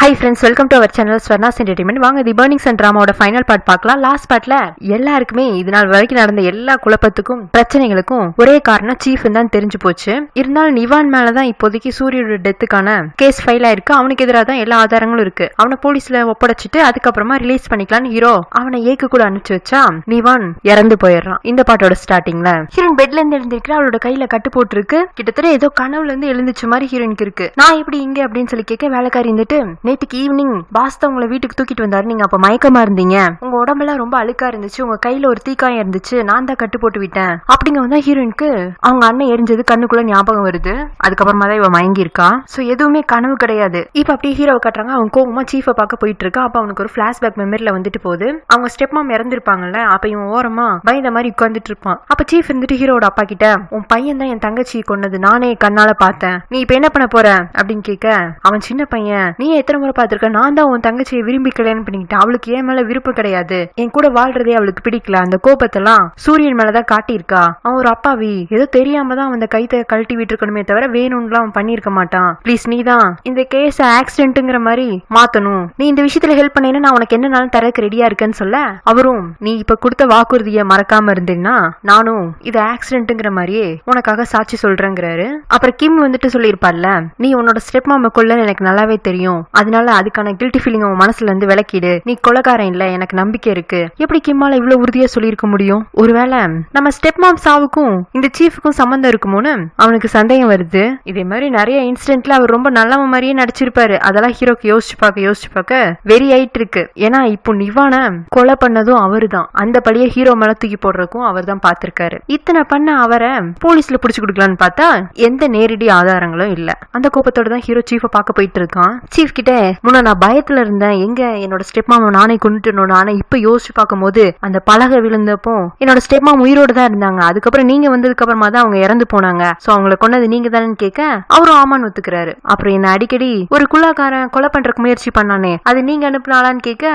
Hi friends, welcome to our channel Swarna's Entertainment. வாங்க தி burning Sun டிராமாவோட final part பார்க்கலாம். Last பார்ட்ல எல்லாருக்குமே இது நாள் வரைக்கும் நடந்த எல்லா குழப்பத்துக்கும் பிரச்சனைகளுக்கும் ஒரே காரணம் சீஃப் தான் தெரிஞ்சு போச்சு. இருந்தாலும் நிவான் மேலதான் இப்போதைக்கு சூரியோட டெத்துக்கான கேஸ் ஃபைல் ஆயிருக்கு. அவனுக்கு எதிராக தான் எல்லா ஆதாரங்களும் இருக்கு. அவனை போலீஸ்ல ஒப்படைச்சிட்டு அதுக்கப்புறமா ரிலீஸ் பண்ணிக்கலாம்னு ஹீரோ அவனை ஏக்கு கூட அனுப்பிச்சு வச்சா நிவான் இறந்து போயிடுறான். இந்த பாட்டோட ஸ்டார்டிங்ல ஹீரோயின் பெட்ல இருந்து எழுந்திருக்கிற, அவளோட கையில கட்டு போட்டுருக்கு. கிட்டத்தட்ட ஏதோ கனவுல இருந்து எழுந்துச்சு மாதிரி ஹீரோயினுக்கு இருக்கு. நான் எப்படி இங்க அப்படின்னு சொல்லி கேட்க வேலைக்காரி இருந்துட்டு, நேற்றுக்கு ஈவினிங் பாஸ் தான் உங்களை வீட்டுக்கு தூக்கிட்டு வந்தாரு, நீங்க அப்ப மயக்கமா இருந்தீங்க, உங்க உடம்பெல்லாம் ரொம்ப அழுக்கா இருந்துச்சு, உங்க கையில ஒரு தீக்காயம் இருந்துச்சு, நான் தான் கட்டு போட்டு விட்டேன் அப்படிங்க வந்தா ஹீரோயினுக்கு அவங்க அண்ணன் எரிஞ்சது கண்ணுக்குள்ள ஞாபகம் வருது. அதுக்கப்புறமா தான் இவ மயங்கி இருக்கா. சோ எதுவுமே கனவு கிடையாது. இப்ப அப்படியே ஹீரோவை காட்டுறாங்க. அவங்க கோவமா சீஃபை பார்க்க போயிட்டு இருக்கா. அப்ப அவனுக்கு ஒரு பிளாஷ்பேக் மெமரியில வந்துட்டு போகுது. அவங்க ஸ்டெப் மாம் இறந்திருப்பாங்கல்ல, அப்ப இவன் ஓரமா பயந்த மாதிரி உட்கார்ந்துட்டு இருப்பான். அப்ப சீஃப் இருந்துட்டு ஹீரோட அப்பா கிட்ட, உன் பையன் தான் என் தங்கச்சி கொன்னது, நானே கண்ணால பார்த்தேன், நீ இப்ப என்ன பண்ண போற அப்படின்னு கேட்க, அவன் சின்ன பையன், நீ எத்தனை முறை பார்த்திருக்க, நான் தான் உன் தங்கச்சியை விரும்பி கல்யாணம் பண்ணிக்கிட்டேன், அவளுக்கு ஏன் மேல விருப்பம் கிடையாது, என் கூட வாழ்றதே அவளுக்கு பிடிக்கல, அந்த கோபத்தெல்லாம் சூரியன் மேலதான் காட்டியிருக்கா, அவன் ஒரு அப்பாவி, ஏதோ தெரியாம தான் அந்த கைத்தை கழட்டி விட்டுருக்கணுமே தவிர வேணும்லாம் அவன் பண்ணிருக்க மாட்டான், ப்ளீஸ் நீ தான் இந்த கேஸ் ஆக்சிடென்ட்ங்கிற மாதிரி மாத்தணும், நீ இந்த விஷயத்துல ஹெல்ப் பண்ணேன்னா நான் உனக்கு என்னன்னாலும் தரக்கு ரெடியா இருக்கேன்னு சொல்ல, அவரும் நீ இப்ப கொடுத்த வாக்குறுதியை மறக்காம இருந்தீங்கன்னா நானும் இது ஆக்சிடென்ட்ங்கிற மாதிரியே உனக்காக சாட்சி சொல்றேங்கிறாரு. அப்புறம் கிம் வந்துட்டு சொல்லியிருப்பார்ல, நீ உன்னோட ஸ்டெப் மாம கொல்லன்னு எனக்கு நல்லாவே தெரியும், அதனால அதுக்கான கில்ட்டி ஃபீலிங் உன் மனசுல இருந்து விளக்கிடு, நீ கொலைகாரன் இல்ல, எனக்கு நம்பிக்கை இருக்கு. எப்படி கிம்மால இவ்வளவு உறுதியா சொல்லியிருக்க முடியும்? ஒருவேளை நம்ம ஸ்டெப் மாம் சாவுக்கும் இந்த சீஃபுக்கும் சம்பந்தம் இருக்குமோன்னு அவனுக்கு சந்தேகம் வருது. இதே மாதிரி நிறைய இன்சிடென்ட்ல அவர் ரொம்ப நல்லவ மாதிரியே நடிச்சிருப்பாரு. அதெல்லாம் ஹீரோக்கு யோசிச்சு பார்க்க வெறி ஆயிட்டு இருக்கு. ஏன்னா இப்போ நிவான கொலை பண்ணதும் அவரு தான், அந்த படியே ஹீரோ மேல தூக்கி போடுறதுக்கும் அவர் தான் பார்த்திருக்காரு. இத்தனை பண்ண அவரை போலீஸ்ல புடிச்சு கொடுக்கலான்னு பார்த்தா எந்த நேரடி ஆதாரங்களும் இல்ல. அந்த கோபத்தோட தான் ஹீரோ சீஃபை பார்க்க போயிட்டு இருக்கான். சீஃப் கிட்ட, முன்ன நான் பயத்துல இருந்தேன், எங்க என்னோட ஸ்டெப் மாமா நானே கொண்டுட்டு, ஆனா இப்ப யோசிச்சு பார்க்கும் போது அந்த பலகை விழுந்தப்போ என்னோட ஸ்டெப் மாமா உயிரோடு தான் இருந்தாங்க, அதுக்கப்புறம் நீங்க வந்ததுக்கு அப்புறமா தான் அவங்க இறந்து போனாங்க, சோ அவங்களை கொன்னது நீங்க தானே கேட்க அவரும் ஆமான்னு ஒத்துக்கிறாரு. அப்புறம் என்ன அடிக்கடி ஒரு குள்ளாக்காரன் கொலை பண்றதுக்கு முயற்சி பண்ணானே, அது நீங்க அனுப்பினாலான்னு கேட்க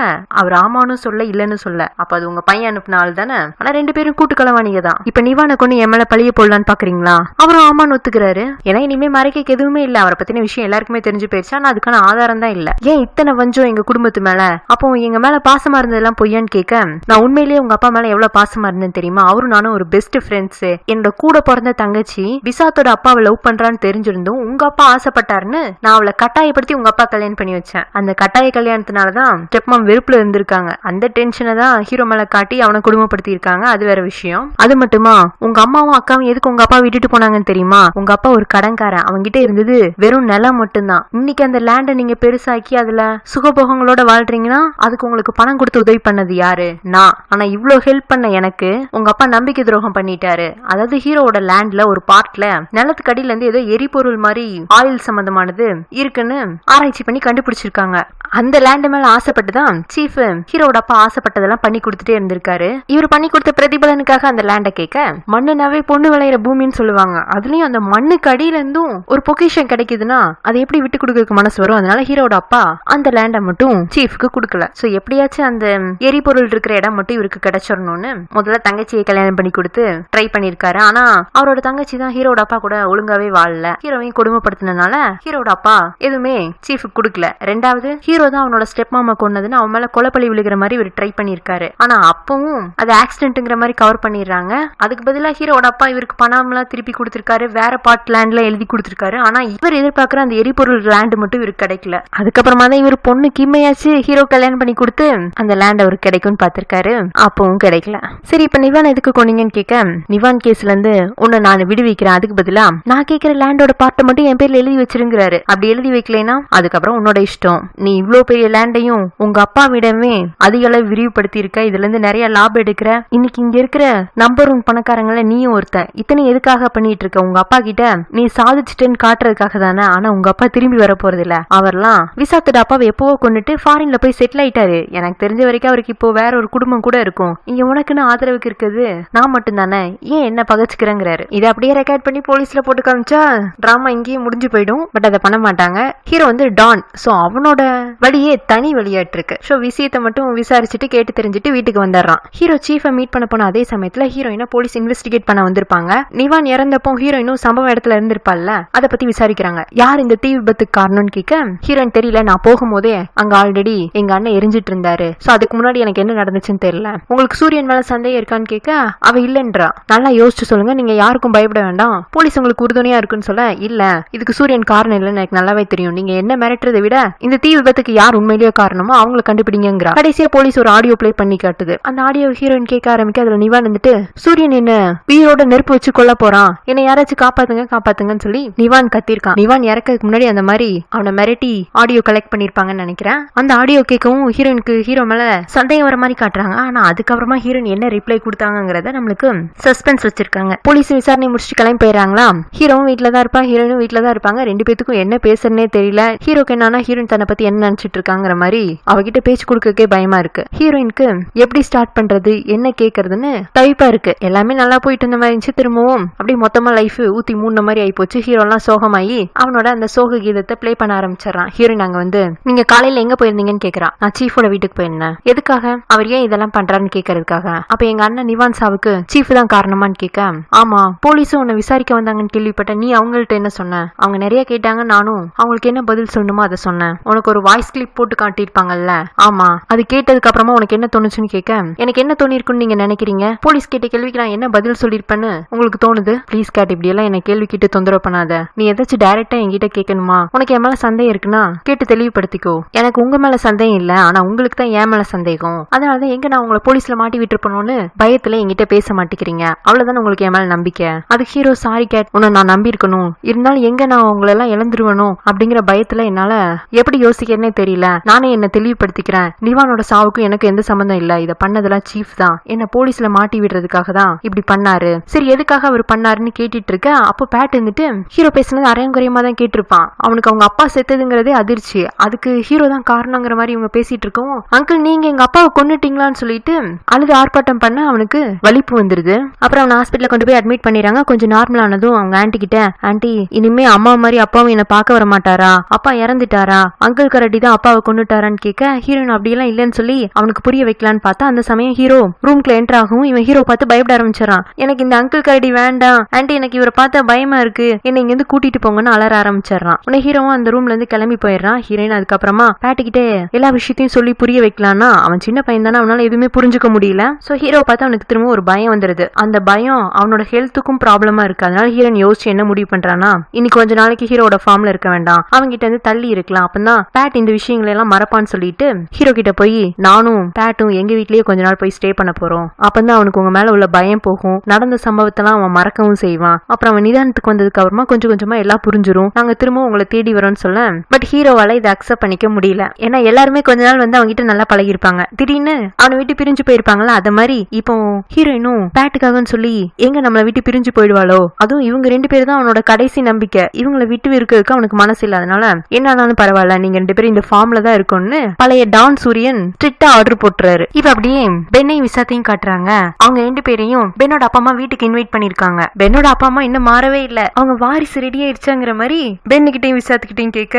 அவர் ஆமான்னு சொல்ல இல்லன்னு சொல்ல, அப்ப அது உங்க பையன் அனுப்பின ஆள் தானே, ஆனா ரெண்டு பேரும் கூட்டு களவாணிங்க தான், இப்ப நிவான கொண்டு என் மேல பழிய போடலான்னு பாக்குறீங்களா? அவரும் ஆமான்னு ஒத்துக்கிறாரு. ஏன்னா இனிமே மறைக்க எதுவுமே இல்ல, அவரை பத்தின விஷயம் எல்லாருக்குமே தெரிஞ்சு போயிடுச்சு, ஆனா அதுக்கான ஆதாரம் தான் இல்ல. ஏன் இத்தனை வஞ்சம் எங்க குடும்பத்து மேல, அப்போ எங்க மேல பாசமா இருந்ததெல்லாம் பொய்யான்னு கேட்க, நான் உண்மையிலேயே உங்க அப்பா மேல எவ்வளவு பாசமா இருந்தேன்னு தெரியுமா, அவரும் நானும் ஒரு பெஸ்ட் ஃப்ரெண்ட்ஸ், என்னோட கூட பிறந்த தங்கச்சி விசாத்தோட அப்பாவை லவ் பண்றான்னு தெரிஞ்சிருந்தும் உங்க அப்பா ஆசைப்பட்டாருன்னு நான் அவளை கட்டாயப்படுத்தி உங்க அப்பா கல்யாணம் பண்ணி வச்சேன், அந்த கட்டாய கல்யாணத்தினாலதான் ஸ்டெப் மாம் வெறுப்புல இருந்திருக்காங்க, அந்த டென்ஷனை தான் ஹீரோ மேல காட்டி அவனை குடும்பப்படுத்தி இருக்காங்க, அது வேற விஷயம். அது மட்டுமா, உங்க அம்மாவும் அக்காவும் எதுக்கு உங்க அப்பா விட்டுட்டு போனாங்கன்னு தெரியுமா, உங்க அப்பா ஒரு கடன்காரன், அவங்கிட்ட இருந்தது வெறும் நிலம் மட்டும்தான், இன்னைக்கு அந்த லேண்டை நீங்க பெருசாக்கி அதுல சுகபோகங்களோட வாழ்றீங்கன்னா அதுக்கு உங்களுக்கு பணம் கொடுத்து உதவி பண்ணது யாரு? நான். ஆனா இவ்வளவு ஹெல்ப் பண்ண எனக்கு உங்க அப்பா நம்பிக்கை துரோகம் பண்ணிட்டாரு. அதாவது ஹீரோவோட லேண்ட்ல ஒரு பார்ட்ல நிலத்துக்கு அடியில இருந்து ஏதோ எரிபொருள் மாதிரி ஆயில் சம்பந்தமானது இருக்குன்னு ஆராய்ச்சி பண்ணி கண்டுபிடிச்சிருக்காங்க. அந்த லேண்ட் மேல ஆசைப்பட்டுதான் சீஃப் ஹீரோட அப்பா ஆசைப்பட்டதெல்லாம் பண்ணி கொடுத்துட்டே இருந்திருக்காரு. இவர் பண்ணி கொடுத்த பிரதிபலனுக்காக அந்த லேண்டை கேட்க, மண்ணுனாவே பொண்ணு விளையிற பூமின்னு சொல்லுவாங்க, அதுலயும் அந்த மண்ணுக்கு அடியில இருந்தும் ஒரு பொக்கிஷன் கிடைக்குதுன்னா அதை எப்படி விட்டு கொடுக்க மனசு வரும்? அதனால ஹீரோட அப்பா அந்த லேண்டை மட்டும் சீஃப்க்கு கொடுக்கல. சோ எப்படியாச்சும் அந்த எரிபொருள் இருக்கிற இடம் மட்டும் இவருக்கு கிடைச்சிடணும்னு முதல்ல தங்கச்சியை கல்யாணம் பண்ணி கொடுத்து ட்ரை பண்ணிருக்காரு. ஆனா அவரோட தங்கச்சி தான் ஹீரோட அப்பா கூட ஒழுங்காவே வாழல, ஹீரோவையும் கொடுமைப்படுத்தினால ஹீரோட அப்பா எதுவுமே சீஃப்க்கு கொடுக்கல. ரெண்டாவது, ஹீரோ தான் அவனோட ஸ்டெப் மாமா கொன்னதுன்னு அவன் மேல கொலைப்பழி விழுகிற மாதிரி இவர் ட்ரை பண்ணிருக்காரு. ஆனா அப்பவும் அது ஆக்சிடென்ட்ங்கிற மாதிரி கவர் பண்ணிடுறாங்க. அதுக்கு பதிலா ஹீரோட அப்பா இவருக்கு பணம் எல்லாம் திருப்பி கொடுத்திருக்காரு, வேற பார்ட் லேண்ட்ல எழுதி கொடுத்திருக்காரு. ஆனா இவர் எதிர்பார்க்கிற அந்த எரிபொருள் லேண்ட் மட்டும் இவருக்கு கிடைக்கல. அதுக்கப்புறமா தான் இவர் பொண்ணு கிம்மையாச்சு ஹீரோ கல்யாணம் பண்ணி கொடுத்து அந்த லேண்ட் அவருக்கு கிடைக்கும்னு பாத்திருக்காரு. அப்பவும் கிடைக்கல. சரி, இப்ப நிவான் எதுக்கு கொன்னீங்கன்னு கேட்க, நிவான் கேஸ்ல இருந்து உன்னை நான் விடுவிக்கிறேன், அதுக்கு பதிலா நான் கேட்கிற லேண்டோட பார்ட்டை மட்டும் என் பேர்ல எழுதி வச்சிருங்கிறாரு. அப்படி எழுதி வைக்கலைன்னா அதுக்கப்புறம் உன்னோட இஷ்டம், நீ இவ்வளவு பெரிய லேண்டையும் உங்க அப்பாவிடமே அதிக அளவு விரிவுபடுத்தி இருக்க, இதுல இருந்து நிறைய லாபம் எடுக்கிற, இன்னைக்கு இங்க இருக்கிற நம்பர் ஒன் பணக்காரங்கள நீயும் ஒருத்தன், இத்தனை எதுக்காக பண்ணிட்டு இருக்க? உங்க அப்பா கிட்ட நீ சாதிச்சிட்டேன்னு காட்டுறதுக்காக தானே. ஆனா உங்க அப்பா திரும்பி வர போறது இல்ல, அவர்லாம் விசாத்தோட அப்பாவை எப்பவோ கொண்டுட்டு ஃபாரின்ல போய் செட்டில் ஆயிட்டாரு. எனக்கு தெரிஞ்ச வரைக்கும் அவருக்கு இப்போ வேற ஒரு குடும்பம் கூட இருக்கும், இங்க உனக்குன்னு ஆதரவுக்கு இருக்குது நான் மட்டும் தானே, ஏன் என்ன பகச்சுக்கிறேங்கிறாரு. இதை அப்படியே ரெக்கார்ட் பண்ணி போலீஸ்ல போட்டு காமிச்சா டிராமா இங்கேயே முடிஞ்சு போயிடும். பட் அதை பண்ண மாட்டாங்க. ஹீரோ வந்து டான், சோ அவனோட வழியே தனி வழியாட்டு இருக்கு. ஸோ விஷயத்தை மட்டும் விசாரிச்சுட்டு கேட்டு தெரிஞ்சுட்டு வீட்டுக்கு வந்துடுறான். ஹீரோ சீஃபை மீட் பண்ண போன அதே சமயத்துல ஹீரோயினை போலீஸ் இன்வெஸ்டிகேட் பண்ண வந்திருப்பாங்க. நிவான் இறந்தப்போ ஹீரோயினும் சம்பவ இடத்துல இருந்திருப்பாள்ல, அதை பத்தி விசாரிக்கிறாங்க. யார் இந்த தீ விபத்துக்கு காரணம்னு கேட்க ஹீரோயின் தெரியல, நான் போகும்போதே அங்க ஆல்ரெடி எங்க அண்ணன் எரிஞ்சிட்டு இருந்தாரு. சோ அதுக்கு முன்னாடி எனக்கு என்ன நடந்துச்சுன்னு தெரியல. உங்களுக்கு சூரியன் மேல சந்தேகம் இருக்கான்னு கேட்க அவ இல்லன்றா. நல்லா யோசிச்சு சொல்லுங்க, நீங்க யாருக்கும் பயப்பட வேண்டாம், போலீஸ் உங்களுக்கு உறுதுணையா இருக்குன்னு சொல்ல, இல்ல இதுக்கு சூரியன் காரணம் இல்லைன்னு எனக்கு நல்லாவே தெரியும், நீங்க என்ன மிரட்டுறதை விட இந்த தீ விபத்துக்கு யார் உண்மையிலேயே காரணமோ அவங்களை கண்டுபிடிங்கிறா. கடைசியா போலீஸ் ஒரு ஆடியோ பிளே பண்ணி காட்டுது. அந்த ஆடியோ ஹீரோயின் கேட்க ஆரம்பிக்க அதுல நிவான் வந்துட்டு சூரியன் என்ன உயிரோட நெருப்பு வச்சு கொல்ல போறான், என்னை யாராச்சும் காப்பாத்துங்க காப்பாத்துங்கன்னு சொல்லி நிவான் கத்திருக்கான். நிவான் இறக்கிறதுக்கு முன்னாடி அந்த மாதிரி அவனை மிரட்டி ஆடியோ கலெக்ட் பண்ணிருப்பாங்கன்னு நினைக்கிறேன். அந்த ஆடியோ கேட்கவும் ஹீரோயினுக்கு ஹீரோ மேல சந்தேகம் வர மாதிரி காட்டுறாங்க. ஆனா அதுக்கப்புறமா ஹீரோயின் என்ன ரிப்ளை கொடுத்தாங்கிறத நம்மளுக்கு சஸ்பென்ஸ் வச்சிருக்காங்க. போலீஸ் விசாரணை முடிச்சுட்டு கிளம்பி போயிடறாங்களா. ஹீரோவும் வீட்டுல தான் இருப்பா, ஹீரோயினும் வீட்டுல தான் இருப்பாங்க. ரெண்டு பேத்துக்கும் என்ன பேசுறதுனே தெரியல. ஹீரோக்கு என்னன்னா ஹீரோயின் தன்னை பத்தி என்ன நினைச்சிட்டு இருக்காங்கிற மாதிரி அவகிட்ட பேச்சு கொடுக்கவே பயமா இருக்கு. ஹீரோயினுக்கு எப்படி ஸ்டார்ட் பண்றது என்ன கேக்குறதுன்னு தவிப்பா இருக்கு. எல்லாமே நல்லா போயிட்டு இருந்த மாதிரி இருந்துச்சு, திரும்பவும் அப்படி மொத்தமா லைஃப் ஊத்தி மூணு மாதிரி ஆயி போச்சு. ஹீரோ எல்லாம் சோகமாயி அவனோட அந்த சோக கீதத்தை பிளே பண்ண ஆரம்பிச்சிடறான். ஹீரோயின் அங்க வந்து நீங்க காலையில எங்க போயிருந்தீங்கன்னு கேக்குறா. நான் சீஃபோட வீட்டுக்கு போயிருந்தேன். எதுக்காக? அவர் ஏன் இதெல்லாம் பண்றான்னு கேக்குறதுக்காக. அப்ப எங்க அண்ணன் நிவான் சாவுக்கு சீஃப் தான் காரணமான்னு கேட்க, ஆமா போலீஸும் உன்னை விசாரிக்க வந்தாங்கன்னு கேள்விப்பட்டேன், நீ அவங்கள்ட்ட என்ன சொன்ன? அவங்க நிறைய கேட்டாங்க, நானும் அவங்களுக்கு என்ன பதில் சொல்லணுமோ அதை சொன்னேன். உனக்கு ஒரு வாய்ஸ் கிளிப் போட்டு காட்டியிருப்பாங்கல்ல, ஆமா அது கேட்டதுக்கு அப்புறமா உனக்கு என்ன தோணுச்சுன்னு கேட்க, எனக்கு என்ன தோணிருக்குன்னு நீங்க நினைக்கிறீங்க? போலீஸ் கேட்ட கேள்விக்கு நான் என்ன பதில் சொல்லிருப்பேன்னு உங்களுக்கு தோணுது? ப்ளீஸ் கேட் இப்படி எல்லாம் என்ன கேள்வி கேட்டு தொந்தரவு பண்ணாத. நீ ஏதாச்சும் டைரக்டா என்கிட்ட கேட்கணுமா? உனக்கு என் மேல சந்தேகம் இருக்குன்னா கேட்டு தெளிவுபடுத்திக்கோ. எனக்கு உங்க மேல சந்தேகம் இல்ல, ஆனா உங்களுக்கு தான் என் மேல சந்தேகம். அதனாலதான் எங்க நான் உங்களை போலீஸ்ல மாட்டி விட்டுருப்பணும்னு பயத்துல என்கிட்ட பேச மாட்டேங்கிறீங்க. அவ்வளவுதான் உங்களுக்கு என் மேல நம்பிக்கை. அதுக்கு ஹீரோ சாரி கேட், உன்னை நான் நம்பி இருக்கணும், இருந்தாலும் எங்க நான் உங்களை எல்லாம் இழந்துருவனும் அப்படிங்கிற பயத்துல என்னால எப்படி யோசிக்கிறேன்னே தெரியல. நானே என்ன தெளிவுபடுத்திக்கிறேன். நிவானோட சாவுக்கும் எனக்கு எந்த சம்பந்தம் இல்ல. இதை பண்ணதெல்லாம் சீஃப் தான் என்ன போலீஸ்ல மாட்டி விடுறதுக்காக தான் இப்படி பண்ணாரு. சரி எதுக்காக அவர் பண்ணாருன்னு கேட்டுட்டு இருக்க, அப்போ பேட் இருந்துட்டு ஹீரோ பேசுனது அரையும் குறையமா தான் கேட்டிருப்பான். அவனுக்கு அவங்க அப்பா செத்ததுங்கிறதே அதிர்ச்சி. அதுக்கு ஹீரோ தான் காரணங்கிற மாதிரி இவங்க பேசிட்டு இருக்கவும், அங்கிள் நீங்க எங்க அப்பாவை கொன்னுட்டீங்களான்னு சொல்லிட்டு அழுது ஆர்ப்பாட்டம் பண்ண அவனுக்கு வலிப்பு வந்துருது. அப்புறம் அவனை ஹாஸ்பிட்டல கொண்டு போய் அட்மிட் பண்ணிடுறாங்க. கொஞ்சம் நார்மல் ஆனதும் அவங்க ஆன்டி கிட்ட, ஆன்டி இனிமே அம்மா மாதிரி அப்பாவும் என்ன பார்க்க வர மாட்டாரா, அப்பா இறந்துட்டாரா, அங்கிள் கரடி தான் அப்பாவை கொன்னுட்டாரான்னு கேட்க, ஹீரோயின் அப்படியெல்லாம் இல்லன்னு சொல்லி அவனுக்கு புரிய வைக்கலான்னு பார்த்தா அந்த சமயம் ஹீரோ ரூம்குள்ள என்டர் ஆகும். இவன் ஹீரோ பார்த்து பயப்பட ஆரம்பிச்சிடறான். எனக்கு இந்த அங்கிள் கரடி வேண்டாம் ஆன்டி, எனக்கு இவரை பார்த்தா பயமா இருக்கு, என்ன இங்க இருந்து கூட்டிட்டு போங்கன்னு அலற ஆரம்பிச்சிடறான். உடனே ஹீரோவும் அந்த ரூம்ல இருந்து கிளம்பி போயிடுறான். ஹீரோயின் அதுக்கப்புறமா பேட்டுக்கிட்டே எல்லா விஷயத்தையும் சொல்லி புரிய வைக்கலாம்னா அவன் சின்ன பையன் தானே, அவனால எதுவுமே புரிஞ்சுக்க முடியல. சோ ஹீரோ பார்த்து அவனுக்கு திரும்ப ஒரு பயம் வந்துருது. அந்த பயம் அவனோட ஹெல்த்துக்கும் ப்ராப்ளமா இருக்கு. அதனால ஹீரோயின் யோசிச்சு என்ன முடிவு பண்றானா, இன்னைக்கு கொஞ்ச நாளைக்கு ஹீரோட ஃபார்ம்ல இருக்க வேண்டாம், அவங்க கிட்ட இருந்து தள்ளி இருக்கலாம், அப்பதான் பேட் இந்த விஷயங்களை எல்லாம் மறப்பான்னு சொல்லிட்டு ஹீரோ கிட்ட போய் நானும் பேட்டும் எங்க வீட்லயே கொஞ்ச நாள் போய் ஸ்டே பண்ண போறோம், அப்பதான் அவனுக்கு உங்க மேல உள்ள பயம் போகும், நடந்த சம்பவத்தெல்லாம் அவன் மறக்கவும் செய்வான், அப்புறம் அவன் நிதானத்துக்கு வந்ததுக்கு அப்புறமா கொஞ்சம் கொஞ்சமா எல்லாம் புரிஞ்சிரும், நாங்க திரும்ப உங்களை தேடி வரோம்னு சொல்ல. பட் ஹீரோவால இதை அக்செப்ட் பண்ணிக்க முடியல. ஏன்னா எல்லாருமே கொஞ்ச நாள் வந்து அவங்க கிட்ட நல்லா பழகிருப்பாங்க, திடீர்னு அவனை விட்டு பிரிஞ்சு போயிருப்பாங்களா. அத மாதிரி இப்போ ஹீரோயினும் பேட்டுக்காகன்னு சொல்லி எங்க நம்மளை விட்டு பிரிஞ்சு போயிடுவாளோ, அதுவும் இவங்க ரெண்டு பேரும் தான் அவனோட கடைசி நம்பிக்கை, இவங்களை விட்டு இருக்கிறதுக்கு அவனுக்கு மனசு இல்லாதனால என்ன ஆனாலும் பரவாயில்ல நீங்க ரெண்டு பேரும் இந்த ஃபார்ம்ல தான் இருக்கும்னு பழைய டான் சூரியன் ஸ்ட்ரிக்ட்டா ஆர்டர் போட்டுறாரு. இப்ப அப்படியே பென்னையும் விசாத்தையும் காட்டுறாங்க. அவங்க ரெண்டு பேரையும் பென்னோட அப்பா அம்மா வீட்டுக்கு இன்வைட் பண்ணிருக்காங்க. பென்னோட அப்பா அம்மா இன்னும் மாறவே இல்ல, அவங்க வாரிசு ரெடி ஆயிடுச்சாங்கிற மாதிரி பென்னுகிட்டையும் விசாத்துக்கிட்டையும் கேட்க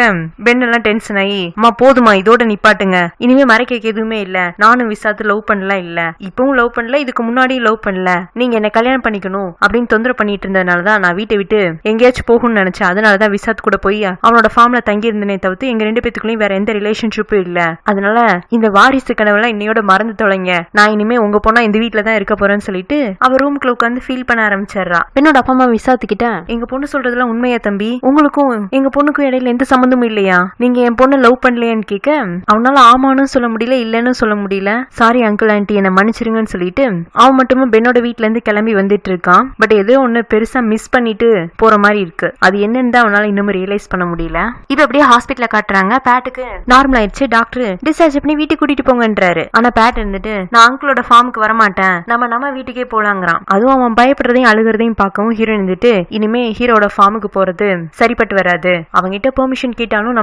பென் எல்லாம் டென்ஷன் ஆகி, அம்மா போதுமா இதோட நிப்பாட்டுங்க, இனிமே மறைக்க எதுவுமே இல்ல, நானும் விசாத்து லவ் பண்ணலாம் இல்ல, இப்பவும் லவ் பண்ணல, இதுக்கு முன்னாடியும் லவ் பண்ணல, நீங்க என்ன கல்யாணம் பண்ணிக்கணும் அப்படின்னு தொந்தரவு பண்ணிட்டு இருந்ததுனாலதான் நான் வீட்டை விட்டு எங்கேயாச்சும் போகணும்னு நினைச்சேன். அதனாலதான் விசாத் கூட போய் அவனோட ஃபார்ம்ல தங்கி இருந்தனே தவிர்த்து எங்க ரெண்டு பேத்துக்குள்ளயும் வேற எந்த ரிலேஷன்ஷிப்பும் இல்ல. அதனால இந்த வாரிசு கனவுலாம் இன்னையோட மறந்து தொலைங்க, நான் இனிமே உங்க பொண்ணா இந்த வீட்டுல தான் இருக்க போறேன்னு சொல்லிட்டு அவ ரூம்குள்ள உட்காந்து ஃபீல் பண்ண ஆரம்பிச்சிடறா. என்னோட அப்பா அம்மா விசாத்துக்கிட்ட, எங்க பொண்ணு சொல்றதெல்லாம் உண்மையா தம்பி, உங்களுக்கும் எங்க பொண்ணுக்கும் இடையில எந்த சம்பந்தமும் இல்லையா, நீங்க என் பொண்ணு லவ் பண்ணலையான்னு கேட்க அவனால ஆமான்னு சொல்ல முடியல இல்லன்னு சொல்ல முடியல. சாரி அங்கிள் ஆன்டி என்ன மன்னிச்சிருங்கன்னு சொல்லிட்டு அவன் மட்டும் பென்னோட வீட்ல இருந்து கிளம்பி வந்துட்டு இருக்கான். பட் ஏதோ ஒண்ணு பெருசா மிஸ் பண்ணிட்டு போற மாதிரி இருக்கு, அது என்னன்னு தான் அவனால இன்னும் ரியலைஸ் பண்ண முடியல. இப்ப அப்படியே ஹாஸ்பிட்டல காட்டுறாங்க. பேட்டுக்கு நார்மல் ஆயிடுச்சு, டாக்டர் டிஸ்சார்ஜ் பண்ணி வீட்டுக்கு கூட்டிட்டு போங்கன்றாரு. ஆனா பேட் இருந்துட்டு நான் அங்கிளோட ஃபார்முக்கு வரமாட்டேன், நம்ம வீட்டுக்கே போலாங்கிறான். அதுவும் அவன் பயப்படுறதையும் அழுகிறதையும் பார்க்கவும் ஹீரோ இருந்துட்டு இனிமே ஹீரோட ஃபார்முக்கு போறது சரிப்பட்டு வராது, அவங்கிட்ட பெர்மிஷன் கேட்டாலும்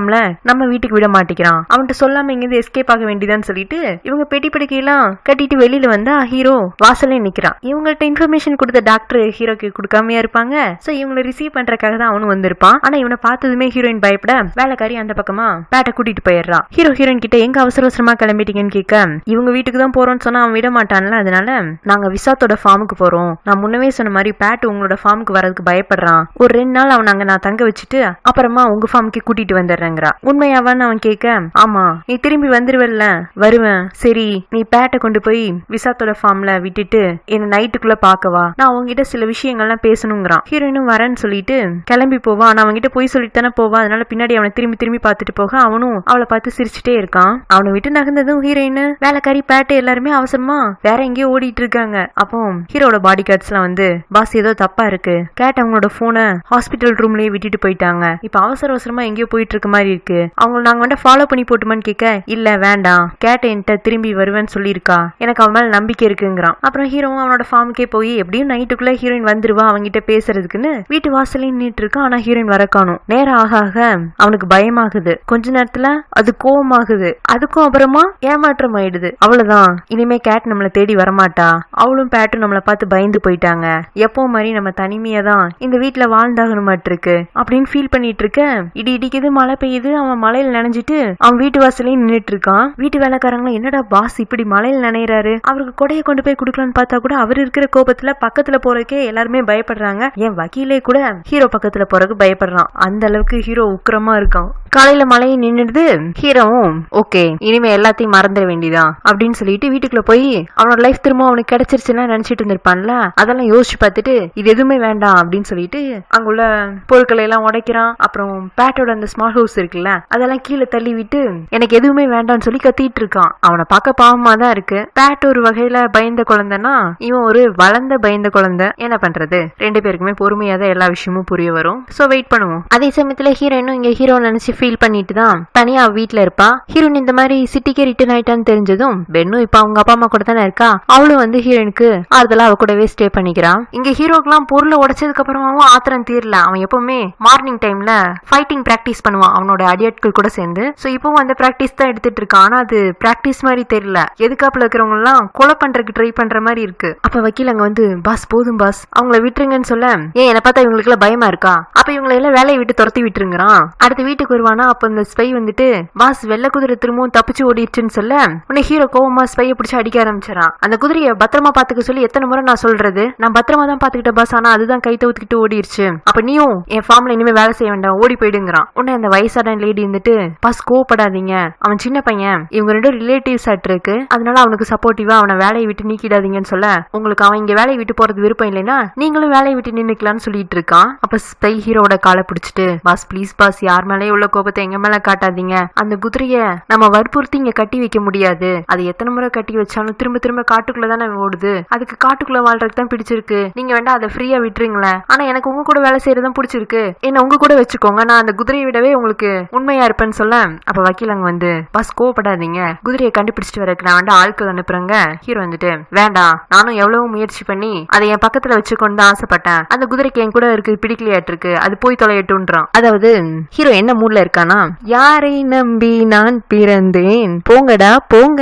நம்ம வீட்டுக்கு விட மாட்டேங்கிறான், அவன்கிட்ட சொல்லாம இங்கிருந்து எஸ்கேப் ஆக வேண்டியதான்னு சொல்லிட்டு இவங்க பெட்டி படுக்கையெல்லாம் கட்டிட்டு வெளியில வந்தா ஹீரோ வாசலே நிக்கிறான். இவங்கள்ட்ட இன்ஃபர்மேஷன் கொடுத்த டாக்டர் ஹீரோக்கு கொடுக்காமையா இருப்பாங்க. சோ இவங்களை ரிசீவ் பண்றதுக்காக தான் அவனும் வந்திருப்பான். ஆனா இவனை பார்த்ததுமே ஹீரோயின் பயப்பட வேலைக்காரி அந்த பக்கமா பேட்டை கூட்டிட்டு போயிடுறா. ஹீரோ ஹீரோயின் கிட்ட எங்க அவசர அவசரமா கிளம்பிட்டீங்கன்னு கேட்க, இவங்க வீட்டுக்கு தான் போறோம்னு சொன்னா அவன் விட மாட்டான்ல, அதனால நாங்க விசாத்தோட ஃபார்முக்கு போறோம். நான் முன்னவே சொன்ன மாதிரி பேட் உங்களோட ஃபார்முக்கு வரதுக்கு பயப்படுறான். ஒரு 2 நாள் அவன் அங்க நான் தங்க வச்சுட்டு அப்புறமா உங்க ஃபார்முக்கு கூட்டிட்டு வந்துடுறேங்கிறா. உண்மையாவான்னு அவன் கேட்க, ஆமா நீ திரும்பி வந்துருவல்ல. வருவேன். சரி நீ பேட்டை கொண்டு போய் விசாத்தோட ஃபார்ம்ல விட்டுட்டு என்ன நைட்டுக்குள்ள பாக்கவா, நான் அவங்ககிட்ட சில விஷயங்கள்லாம் பேசணுங்கிறான். ஹீரோயினும் வரேன்னு சொல்லிட்டு கிளம்பி போவான். ஆனா அவன்கிட்ட போய் சொல்லிட்டு தானே போவான். அதனால பின்னாடி அவனை திரும்பி திரும்பி பார்த்துட்டு போக அவனும் அவளை பார்த்து சிரிச்சுட்டே இருக்கான். அவனை விட்டு நகர்ந்ததும் ஹீரோயின் வேலைக்காரி பேட்டை எல்லாருமே அவசரமா வேற எங்கேயோ ஓடிட்டு இருக்காங்க. அப்போ ஹீரோட பாடி கார்ட்ஸ் எல்லாம் வந்து பாஸ் ஏதோ தப்பா இருக்கு, கேட் அவங்களோட போனை ஹாஸ்பிட்டல் ரூம்லயே விட்டுட்டு போயிட்டாங்க, இப்ப அவசர அவசரமா எங்கேயோ போயிட்டு இருக்க மாதிரி இருக்கு, அவங்க நாங்க வந்து ஃபாலோ பண்ணி போட்டுமான்னு கேட்க, இல்ல வேண்டாம் கேட் என்கிட்ட திரும்பி வருவேன்னு சொல்லியிருக்கா, எனக்கு அவன் மேல நம்பிக்கை இருக்குங்கிறான். அப்புறம் ஹீரோவும் அவனோட ஃபார்முக்கே போய் எப்படியும் நைட்டுக்குள்ள ஹீரோயின் வந்துருவா அவங்கிட்ட பேசுறதுக்குன்னு வீட்டு வாசலையும் நின்னுட்டு இருக்கான். ஆனா ஹீரோயின் வர காணும். நேரம் ஆக ஆக அவனுக்கு பயமாகுது. கொஞ்ச நேரத்துல அது கோவமாகுது. அதுக்கும் அப்புறமா ஏமாற்றம் ஆயிடுது. அவ்வளவுதான், இனிமே கேட் நம்மள தேடி வரமாட்டா. அவளும் பேட்டும் நம்மளை பார்த்து பயந்து போயிட்டாங்க. எப்போ மாதிரி நம்ம தனிமையா தான் இந்த வீட்டுல வாழ்ந்தாகணுமாட்டு இருக்கு அப்படின்னு ஃபீல் பண்ணிட்டு இருக்க. இடி இடிக்குது, மழை பெய்யுது. அவன் மழையில நனைஞ்சிட்டு அவன் வீட்டு வாசலையும் நின்னுட்டு இருக்கான். வீட்டு வேலைக்காரங்களும் என்னடா பாஸ் இப்படி மழையில நனைறாரு, அவருக்கு கொடையை கொண்டு போய் குடுக்கலான்னு பார்த்தா கூட அவர் இருக்கிற கோபத்துல பக்கத்துல போறதுக்கே எல்லாருமே பயப்படுறாங்க. என் வக்கீலே கூட ஹீரோ பக்கத்துல போறதுக்கு பயப்படுறான். அந்த அளவுக்கு ஹீரோ உக்கிரமா இருக்கான். காலையில மழையை நின்னுடுது. ஹீரோவும் ஓகே இனிமே எல்லாத்தையும் மறந்துட வேண்டியதான் அப்படின்னு சொல்லிட்டு வீட்டுக்குள்ள போய் அவனோட லைஃப் திரும்ப அவனுக்கு கிடைச்சிருச்சுன்னா நினைச்சிட்டு இருந்திருப்பான்ல, அதெல்லாம் யோசிச்சு பார்த்துட்டு இது எதுவுமே வேண்டாம் அப்படின்னு சொல்லிட்டு அங்குள்ள பொருட்களை எல்லாம் உடைக்கிறான். அப்புறம் பேட்டோட அந்த ஸ்மால் ஹவுஸ் இருக்குல்ல அதெல்லாம் கீழே தள்ளி விட்டு எனக்கு எதுவுமே வேண்டாம்னு சொல்லி கத்திட்டு இருக்கான். அவனை பார்க்க பாவமா தான் இருக்கு. பேட் ஒரு வகையில பயந்த குழந்தைன்னா இவன் ஒரு வளர்ந்த பயந்த குழந்தை. என்ன பண்றது, 2 பேருக்குமே பொறுமையா தான் எல்லா விஷயமும் புரிய வரும். சோ வெயிட் பண்ணுவோம். அதே சமயத்துல ஹீரோயினும் இங்க ஹீரோ நினைச்சு ஃபீல் பண்ணிட்டு தான் தனியா வீட்டுல இருப்பா. ஹீரோயின் இந்த மாதிரி சிட்டிக்கே ரிட்டர்ன் ஆயிட்டான்னு தெரிஞ்சதும் பெண்ணும் இப்ப அவங்க அப்பா அம்மா கூட தானே இருக்கா, அவளும் வந்து ஹீரோயினுக்கு ஆறுதலா அவ கூடவே ஸ்டே பண்ணிக்கிறான். இங்க ஹீரோக்கெல்லாம் பொருளை உடைச்சதுக்கு அப்புறமாவும் ஆத்திரம் தீரல. அவன் எப்பவுமே மார்னிங் டைம்ல ஃபைட்டிங் பிராக்டிஸ் பண்ணுவான் அவனோட அடியாட்கள் கூட சேர்ந்து. சோ இப்பவும் அந்த பிராக்டிஸ் தான் எடுத்துட்டு இருக்கான். ஆனா அது பிராக்டிஸ் மாதிரி தெரியல. எதுக்காப்புல இருக்கிறவங்க எல்லாம் கொலை பண்றதுக்கு ட்ரை பண்ற மாதிரி இருக்கு. அப்ப வக்கீல் அங்க வந்து பாஸ் போதும் பாஸ் அவங்கள விட்டுருங்கன்னு சொல்ல, ஏன் என்ன பார்த்தா இவங்களுக்கு எல்லாம் பயமா இருக்கா, அப்ப இவங்களை எல்லாம் வேலையை விட்டு துரத்தி விட்டுருங்கிறான். அடுத்து வீட்டுக்கு வருவானா. அப்ப அந்த ஸ்பை வந்துட்டு பாஸ் வெள்ளை குதிரை திரும்பவும் தப்பிச்சு ஓடிடுச்சுன்னு சொல்ல உன்னை ஹீரோ கோவமா ஸ்பையை பிடிச்சி அடிக்க ஆரம்பிச்சான். அந்த குதிரையை பத்திரமா பாத்துக்க சொல்லி எத்தனை முறை நான் சொல்றது, நான் பத்திரமா தான் பாத்துக்கிட்ட பாஸ், ஆனா அதுதான் கை தவுத்துக்கிட்டு ஓடிடுச்சு, அப்ப நீயும் என் ஃபார்ம்ல இனிமே வேலை செய்ய வேண்டாம் ஓடி போயிடுங்கிறான். உடனே அந்த வயசான லேடி இருந்துட்டு பாஸ் கோவப்படாதீங்க, அவன் சின்ன பையன், இவங்க 2 ரிலேட்டிவ்ஸ் ஆட் இருக்கு, அதனால அவனுக்கு சப்போர்ட்டிவா அவனை வேலையை விட்டு நீக்கிடாதீங்கன்னு சொல்ல, உங்களுக்கு அவன் இங்க வேலையை விட்டு போறது விருப்பம் இல்லைன்னா நீங்களும் வேலையை விட்டு நின்னுக்கலாம்னு சொல்லிட்டு இருக்கான். அப்ப ஸ்பை ஹீரோட காலை பிடிச்சிட்டு பாஸ் ப்ளீஸ் பாஸ் யார் மேலே உள்ள கோபத்தை எங்க மேல காட்டாதீங்க, அந்த குதிரைய நம்ம வற்புறுத்தி இங்க கட்டி வைக்க முடியாது, அது எத்தனை முறை கட்டி வச்சாலும் திரும்ப திரும்ப காட்டுக்குள்ள தானே ஓடுது, அதுக்கு காட்டுக்குள்ள வாழ்றதுக்கு தான் பிடிச்சிருக்கு, நீங்க வேண்டாம் அதை ஃப்ரீயா விட்டுருங்களேன், ஆனா எனக்கு உங்க கூட வேலை செய்யறதுதான் பிடிச்சிருக்கு, என்ன உங்க கூட வச்சுக்கோங்க, நான் அந்த குதிரையை விடவே உங்களுக்கு உண்மையா இருப்பேன்னு சொல்ல, அப்ப வக்கீல் அங்க வந்து பாஸ் கோவப்படாதீங்க, குதிரையை கண்டுபிடிச்சிட்டு வரக்கு நான் வந்து ஆட்கள் அனுப்புறேங்க. ஹீரோ வந்துட்டு வேண்டாம், நானும் எவ்வளவு முயற்சி பண்ணி அதை என் பக்கத்துல வச்சுக்கொண்டு ஆசைப்பட்டேன், அந்த குதிரைக்கு என் கூட இருக்கு பிடிக்கலையாட்டு இருக்கு, அது போய் தொலையட்டும்ன்றான். அதாவது ஹீரோ என்ன மூட்ல இருக்கானா, யாரை நம்பி நான் பிறந்தேன் போங்கடா போங்க,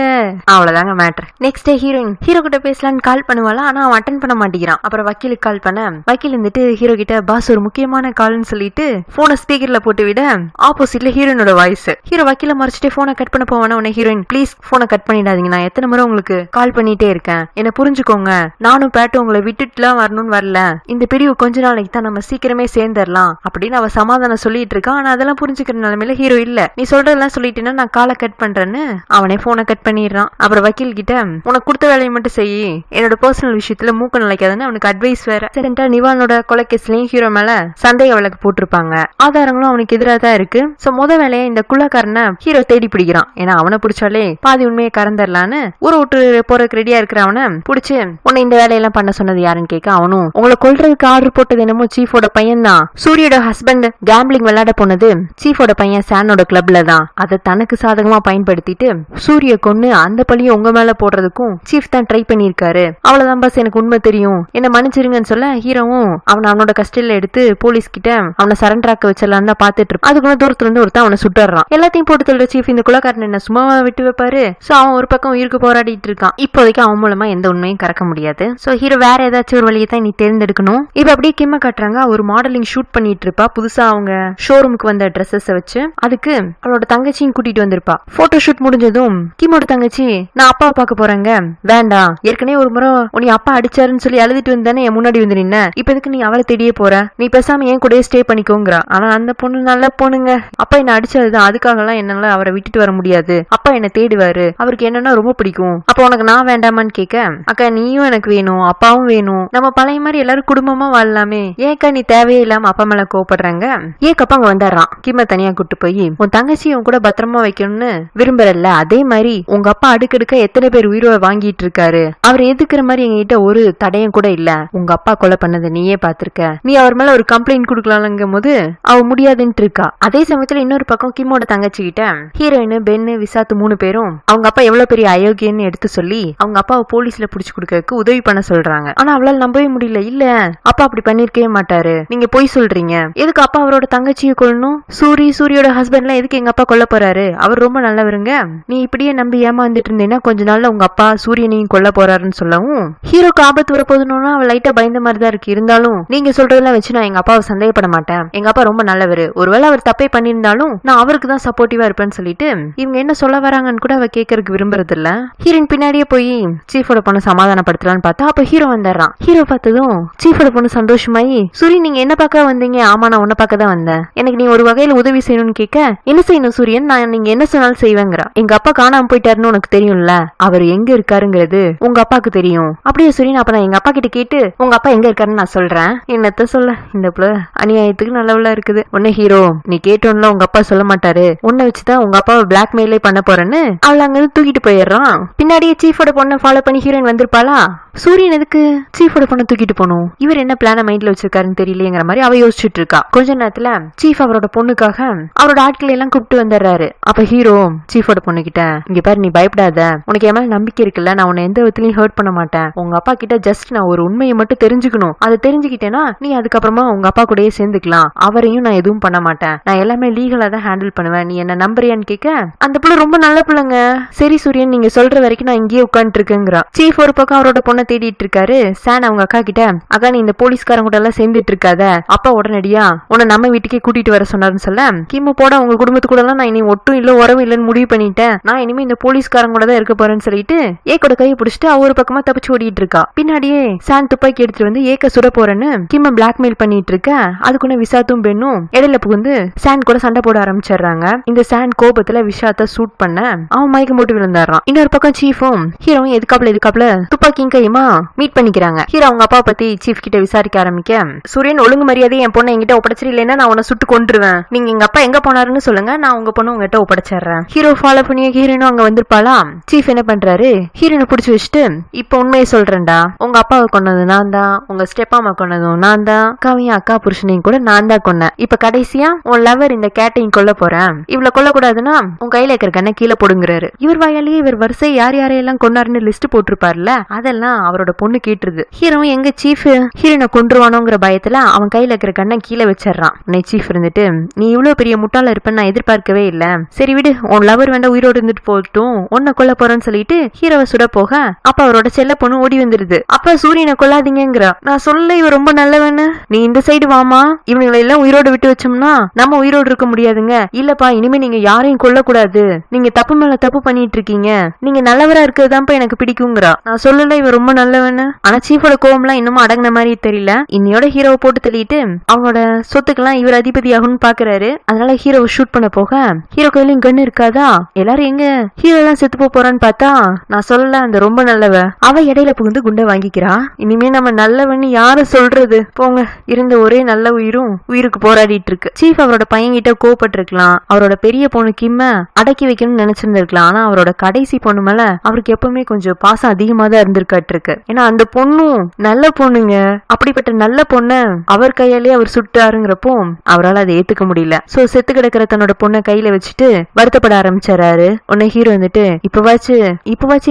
அவ்வளவுதாங்க matter. Next day heroine hero கிட்ட பேசலான்னு கால் பண்ணுவாளா, ஆனா அவன் அட்டன் பண்ண மாட்டேங்கிறான். அப்புறம் வக்கீலுக்கு கால் பண்ண வக்கீல் வந்துட்டு ஹீரோ கிட்ட பாஸ் ஒரு முக்கியமான கால்னு சொல்லிட்டு போனை ஸ்பீக்கர்ல போட்டு விட ஆப்போசிட்ல ஹீரோயினோட வாய்ஸ். ஹீரோ வக்கீல மறைச்சிட்டு போனை கட் பண்ண போவானா, உடனே ஹீரோயின் ப்ளீஸ் போனை கட் பண்ணிடாதீங்க, நான் எத்தனை முறை உங்களுக்கு கால் பண்ணிட்டே இருக்கேன், என்ன புரிஞ்சுக்கோங்க, நானும் பேட்டும் உங்களை விட்டுட்டுலாம் வரணும்னு வரல, இந்த பிரிவு கொஞ்ச நாளைக்கு தான், நம்ம சீக்கிரமே சேர்ந்துடலாம் அப்படின்னு அவ சமாதானம் சொல்லிட்டு இருக்கான். ஆனா அதெல்லாம் புரிஞ்சுக்கிற நிலைமையில ஹீரோ இல்ல, நீ சொல்றதெல்லாம் சொல்லிட்டேன்னா நான் காலை கட் பண்றேன்னு அவனே போனை கட் பண்ணிடுறான். அப்புறம் வக்கீல் கிட்ட உனக்கு கொடுத்த வேலையை மட்டும் செய்யி, என்னோட பர்சனல் விஷயத்துல மூக்க நிலைக்காதுன்னு அவனுக்கு அட்வைஸ் வேற. சரிண்டா நிவானோட கொலை கேஸ்லயும் ஹீரோ மேல சந்தேக வழக்கு போட்டிருப்பாங்க, ஆதாரங்களும் அவனுக்கு எதிராக தான் இருக்கு. சோ முத வேலையை இந்த குள்ளக்காரனை ஹீரோ தேடி பிடிக்கிறான். ஏன்னா அவனை பிடிச்சாலே பாதி உண்மையை கறந்துடலான்னு ஊரை விட்டு போறதுக்கு ரெடியா இருக்கிற அவனை பிடிச்சு உன்னை இந்த வேலையெல்லாம் பண்ண சொன்னது யாருன்னு கேட்க, அவனும் உங்களை கொல்றதுக்கு ஆர்டர் போட்டது என்னமோ சீஃபோட பையன் தான், சூரியோட ஹஸ்பண்ட் கேம்பிளிங் விளையாட போனது சீஃபோட பையன் சானோட கிளப்ல தான், அதை தனக்கு சாதகமா பயன்படுத்திட்டு சூரிய கொன்னு அந்த பழிய உங்க மேல போடுறதுக்கும் சீஃப் தான் ட்ரை பண்ணிருக்காரு, அவ்வளவுதான் பாஸ் எனக்கு உண்மை தெரியும், என்ன மன்னிச்சிருங்கன்னு சொல்ல ஹீரோவும் அவனோட கஸ்டடியில எடுத்து போலீஸ் கிட்ட அவனை சரண்டர் ஆக்க வச்சிடலாம் தான் பாத்துட்டு இருப்பான். அதுக்குள்ள தூரத்துல இருந்து ஒருத்தன் அவனை சுட்டுறான். எல்லாத்தையும் போட்டு சொல்ற சீஃப் இந்த குலக்காரன் என்ன சும்மாவா விட்டு வைப்பாரு. சோ அவன் ஒரு பக்கம் உயிருக்கு போராடிட்டு இருக்கான். இப்போதைக்கு அவன் மூலமா எந்த உண்மையும் கறக்க முடியாது. சோ ஹீரோ வேற ஏதாச்சும் ஒரு வழியை தான் நீ தேர்ந்தெடுக்கணும். இப்ப அப்படியே கிம்ம காட்டுறாங்க, ஒரு மாடலிங் ஷூட் பண்ணிட்டு இருப்பா புதுசா அவங்க ஷோரூமுக்கு வந்த ட்ரெஸ்ஸஸ் வச்சு. அதுக்கு அவளோட தங்கச்சியும் கூட்டிட்டு வந்திருப்பா. போட்டோ ஷூட் முடிஞ்சதும் கிமோட தங்கச்சி நான் அப்பாவை பார்க்க போறேங்க. வேண்டாம், ஏற்கனவே ஒரு முறை உன்னை அப்பா அடிச்சாருன்னு சொல்லி அழுதுட்டு வந்தானே என் முன்னாடி வந்து நின்ன, இப்ப எதுக்கு நீ அவளை தேடியே போற, நீ பேசாம என் கூடயே ஸ்டே பண்ணிக்கோங்கிறா. ஆனா அந்த பொண்ணு நல்ல பொண்ணுங்க. அப்பா என்ன அடிச்சதுதான், அதுக்காக எல்லாம் என்னால அவரை விட்டுட்டு வர முடியாது. அப்பா என்ன தேடுவாரு, அவருக்கு என்னன்னா ரொம்ப பிடிக்கும். அப்ப உனக்கு நான் வேண்டாமான்னு கேட்க, அக்கா நீயும் எனக்கு வேணும், அப்பாவும் வேணும், நம்ம பழைய மாதிரி எல்லாரும் குடும்பமா வாழலாமே, ஏக்கா நீ தேவையே இல்லாம அப்பா மேல கோவப்படுறாங்க. ஏக்கப்பா அங்க வந்துடுறான். கிம்ம தனியா கூட்டு போய் உன் தங்கச்சி உன் கூட பத்திரமா வைக்கணும்னு விரும்புறல்ல, அதே மாதிரி உங்க அப்பா அடுக்கடுக்க எத்தனை பேர் உயிரோட வாங்கிட்டு இருக்காரு, அவர் எதுக்குற மாதிரி எங்ககிட்ட ஒரு தடையும் கூட இல்ல. உங்க அப்பா கொலை பண்ணதை நீயே பாத்திருக்க, நீ அவர் மேல ஒரு கம்ப்ளைண்ட் கொடுக்கலாம்ங்கும் போது அவ முடியாதுன்னு இருக்கா. அதே சமயத்துல இன்னொரு பக்கம் கிம்மோட தங்கச்சி கிட்ட ஹீரோயின் பென்னு விசாத்து 3 பேரும் அவங்க அப்பா எவ்வளவு பெரிய அயோக்கியன்னு எடுத்து சொல்லி அவங்க அப்பாவை போலீஸ்ல புடிச்சு கொடுக்கறதுக்கு உதவி பண்ண சொல்றாங்க. ஆனா அவளால் நம்பவே முடியல. இல்ல அப்பா அப்படி பண்ணிருக்கவே மாட்டாரு, நீங்க போய் சொல்றீங்க, எதுக்கு அப்பா அவரோட தங்கச்சியை கொல்லணும், சூரியோட ஹஸ்பண்ட்லாம் எதுக்கு எங்க அப்பா கொல்ல போறாரு, அவர் ரொம்ப நல்லவருங்க, நீ இப்படியே நம்பி ஏமாந்துட்டு இருந்தேன்னா கொஞ்ச நாள்ல உங்க அப்பா சூரியனையும் கொல்ல போறாருன்னு சொல்லவும் ஹீரோக்கு ஆபத்து வரப்போதுன்னா அவள் லைட்டா பயந்த மாதிரி தான் இருக்கு. இருந்தாலும் நீங்க சொல்றதெல்லாம் வச்சு நான் எங்க அப்பாவை சந்தேகப்பட மாட்டேன், எங்க அப்பா ரொம்ப நல்லவர், ஒருவேளை அவர் தப்பே பண்ணிருந்தாலும் நான் அவருக்கு தான் சப்போர்ட்டிவா இருப்பேன்னு சொல்லிட்டு இவங்க என்ன சொல்ல வராங்கன்னு கூட அவ கேட்கறதுக்கு விரும்புறது இல்ல. ஹீரோயின் பின்னாடியே போய் சீஃபோட பொண்ணு சமாதானப்படுத்தலான்னு பார்த்தா அப்ப ஹீரோ வந்துடுறான். ஹீரோ பார்த்ததும் சீஃபோட பொண்ணு சந்தோஷமாயி, சூரியன் நீங்க என்ன பார்க்க வந்தீங்க, ஆமா நான் உன்ன பார்க்க தான் வந்தேன், எனக்கு நீ ஒரு வகையில உதவி செய்யணும்னு கேட்க, என்ன செய்யணும் சூரியன், நான் நீங்க என்ன சொன்னாலும் செய்வேங்கிறா. எங்க அப்பா காணாம போயிட்டாருன்னு உனக்கு தெரியும்ல, அவர் எங்க இருக்காருங்கிறது உங்க அப்பாக்கு தெரியும். அப்படியே சூரியன், அப்ப நான் எங்க அப்பா கிட்ட கேட்டு உங்க அப்பா எங்க இருக்காருன்னு நான் சொல்றேன். என்னத்த சொல்ல, இந்த புள்ள அநியாயத்துக்கு நல்லவளா இருக்குது. உன்ன ஹீரோ நீ கேட்டோம்ல உங்க அப்பா சொல்ல மாட்டாரு, உன்னை வச்சுதான் உங்க அப்பாவை பிளாக்மெயிலே பண்ண போறேன்னு அவளை அங்க தூக்கிட்டு போயிடுறான். பின்னாடியே சீஃபோட பொண்ணை ஃபாலோ பண்ணி ஹீரோயின் வந்திருப்பாளா. சூரியன் எதுக்கு சீஃபோட பொண்ணை தூக்கிட்டு போகணும், இவர் என்ன பிளான மைண்ட்ல வச்சிருக்காருன்னு தெரியலையேங்கிற மாதிரி அவ யோசிச்சுட்டு இருக்கா. கொஞ்ச நேரத்துல சீஃப் அவரோட பொண்ணுக்காக அவரோட ஆட்களை எல்லாம் கூப்பிட்டு வந்துடுறாரு. அப்ப ஹீரோ சீஃபோட பொண்ணு கிட்ட, இங்க பாரு நீ பயப்படாத, உனக்கு என் மேல நம்பிக்கை இருக்குல்ல, நான் உன்னை எந்த விதத்திலையும் ஹர்ட் பண்ண மாட்டேன், உங்க அப்பா கிட்ட ஜஸ்ட் நான் ஒரு உண்மையை மட்டும் தெரிஞ்சுக்கணும், அதை தெரிஞ்சுக்கிட்டேன்னா நீ அதுக்கப்புறமா உங்க அப்பா கூடயே சேர்ந்துக்கலாம், அவரையும் நான் எதுவும் பண்ண மாட்டேன், நான் எல்லாமே லீகலா தான் ஹேண்டில் பண்ணுவேன், நீ என்ன நம்புறியான்னு கேட்க, அந்த பிள்ளை ரொம்ப நல்ல பிள்ளைங்க, சரி சூரியன் நீங்க சொல்ற வரைக்கும் நான் இங்கேயே உட்காந்துட்டு இருக்கேங்கிறா. சீஃப் ஒரு பக்கம் அவரோட பொண்ணை தேடிட்டு இருக்காரு. சான் அவங்க அக்கா கிட்ட, அக்கா நீ இந்த போலீஸ்காரங்க கூட எல்லாம் சேர்ந்துட்டு இருக்காத, அப்பா உடனடியா உன்னை நம்ம வீட்டுக்கே கூட்டிட்டு வர சொன்னாருன்னு சொல்ல, கிம்மு போட உங்க குடும்பத்து கூட எல்லாம் நான் இனி ஒட்டும் இல்ல உறவும் இல்லன்னு முடிவு பண்ணிட்டேன், நான் இனிமே இந்த போலீஸ்காரங்க கூட தான் இருக்க போறேன்னு சொல்லிட்டு ஏக்கோட கையை பிடிச்சிட்டு அவ ஒரு பக்கமா தப்பிச்சு ஓடிட்டு இருக்கா. பின்னாடியே சான் துப்பாக்கி எடுத்துட்டு வந்து ஏக்க சுட போறேன்னு கிம்ம பிளாக்மெயில் பண்ணிட்டு இருக்க. அதுக்குள்ள விசாத்தும் பெண்ணும் இடையில புகுந்து சான் கூட சண்டை போட ஆரம்பிச்சிடுறாங்க. இந்த சான் கோபத்துல விஷாத்த சூட் பண்ண அவன் மயக்கம் போட்டு விழுந்தாரான். இன்னொரு பக்கம் சீஃபும் ஹீரோவும் எதுக்காப்ல துப்பாக்கியும் கையுமா மீட் பண்ணிக்கிறாங்க. ஹீரோ அவங்க அப்பா பத்தி சீஃப் கிட்ட விசாரிக்க ஆரம்பிக்க, சூரியன் ஒழுங்கு மரியாதை என் பொண்ணை என்கிட்ட ஒப்படைச்சிடலன்னா நான் உன்னை சுட்டு கொண்டுருவேன், நீங்க எங்க அப்பா எங்க போனாருன்னு சொல்லுங்க, நான் உங்க பொண்ணு உங்ககிட்ட ஒப்படைச்சிடுறேன். ஹீரோ ஃபாலோ பண்ணி ஹீரோனும் அங்க வந்திருப்பாளா. சீஃப் என்ன பண்றாரு, ஹீரோனை புடிச்சு வச்சுட்டு, இப்ப உண்மையை சொல்றேன்டா, உங்க அப்பாவை கொண்டது நான் தான், உங்க ஸ்டெப்பாமா கொண்டதும் நான் தான், அக்காவையும் அக்கா புருஷனையும் கூட நான் தான் கொன்னேன், இப்ப கடைசியா உன் லவர் இந்த கேட்டையும் கொல்ல போறேன், இவ்வளவு கொல்ல கூடாதுன்னா உன் கையில இருக்கிற கண்ணை கீழே போடுங்கிறாரு. இவர் வாயாலேயே இவர் வரிசை யார் யாரையெல்லாம் கொண்டாருன்னு லிஸ்ட் போட்டிருப்பாருல, அதெல்லாம் அவரோட பொண்ணு கேட்டுருது. ஹீரோவும் எங்க சீஃப் ஹீரோனை கொன்றுவானோங்கிற பயத்துல அவன் கையில இருக்கிற கண்ணை கீழே வச்சிடறான். உன்னை சீஃப் இருந்துட்டு, நீ இவ்வளவு பெரிய முட்டாள இருப்பேன்னு நான் எதிர்பார்க்கவே இல்ல, சரி விடு உன் லவர் வேண்டாம் உயிரோடு இருந்துட்டு போட்டும், உன்னை கொல்ல போறேன்னு சொல்லிட்டு ஹீரோவை சுட போக அப்ப அவரோட செல்ல பொண்ணு ஓடி வந்துருது. அப்ப சூரியனை கொல்லாதீங்கிறா. நான் சொல்ல இவ ரொம்ப நல்லவன்னு, நீ இந்த சைடு வாமா, இவங்களை எல்லாம் உயிரோடு விட்டு வச்சோம்னா நம்ம உயிரோடு இருக்க முடியாதுங்க, இல்லப்பா இனிமே நீங்க யாரையும் கொல்ல கூடாது, நீங்க தப்பு மேல தப்பு பண்ணிட்டு இருக்கீங்க, நீங்க நல்லவரா இருக்கிறதுதான்ப்பா எனக்கு பிடிக்குங்கிறா. நான் சொல்லல இவ ரொம்ப நல்லவன்னு. ஆனா சீஃபோட கோவம்லாம் இன்னமும் அடங்கின மாதிரி தெரியல. இன்னையோட ஹீரோவை போட்டு தள்ளிட்டு அவங்களோட சொத்துக்கெல்லாம் இவர் அதிபதி ஆகும்னு பாக்குறாரு. அதனால ஹீரோவை ஷூட் பண்ண போக ஹீரோ கையிலும் கண்ணு இருக்காதா, எல்லாரும் எங்க ஹீரோ எல்லாம் செத்து போறான்னு பார்த்தா, நான் சொல்லல அந்த ரொம்ப நல்லவ அவ இடையில புகுந்து குண்டை வாங்கிக்கிறா. இனிமே நம்ம நல்லவன்னு யாரும் சொல்றது, போங்க இருந்த ஒரே நல்ல உயிரும் உயிருக்கு போராடிட்டு இருக்கு. சீஃப் அவரோட பையன் கிட்ட கோபப்பட்டிருக்கலாம், அவரோட பெரிய பொண்ணு கிம்ம அடக்கி வைக்கணும்னு நினைச்சிருந்திருக்கலாம். ஆனா அவரோட கடைசி பொண்ணு மேல அவருக்கு எப்பவுமே கொஞ்சம் பாசம் அதிகமா தான் இருந்திருக்காட்டு இருக்கு. ஏன்னா அந்த பொண்ணும் நல்ல பொண்ணுங்க, அப்படிப்பட்ட நல்ல பொண்ண அவர் கையாலே அவர் சுட்டாருங்கிறப்போ அவரால் அதை ஏத்துக்க முடியல. சோ செத்து கிடக்கிற தன்னோட பொண்ணை கையில வச்சுட்டு வருத்தப்பட ஆரம்பிச்சாரு. உன்னை ஹீரோ வந்துட்டு, இப்பவாச்சு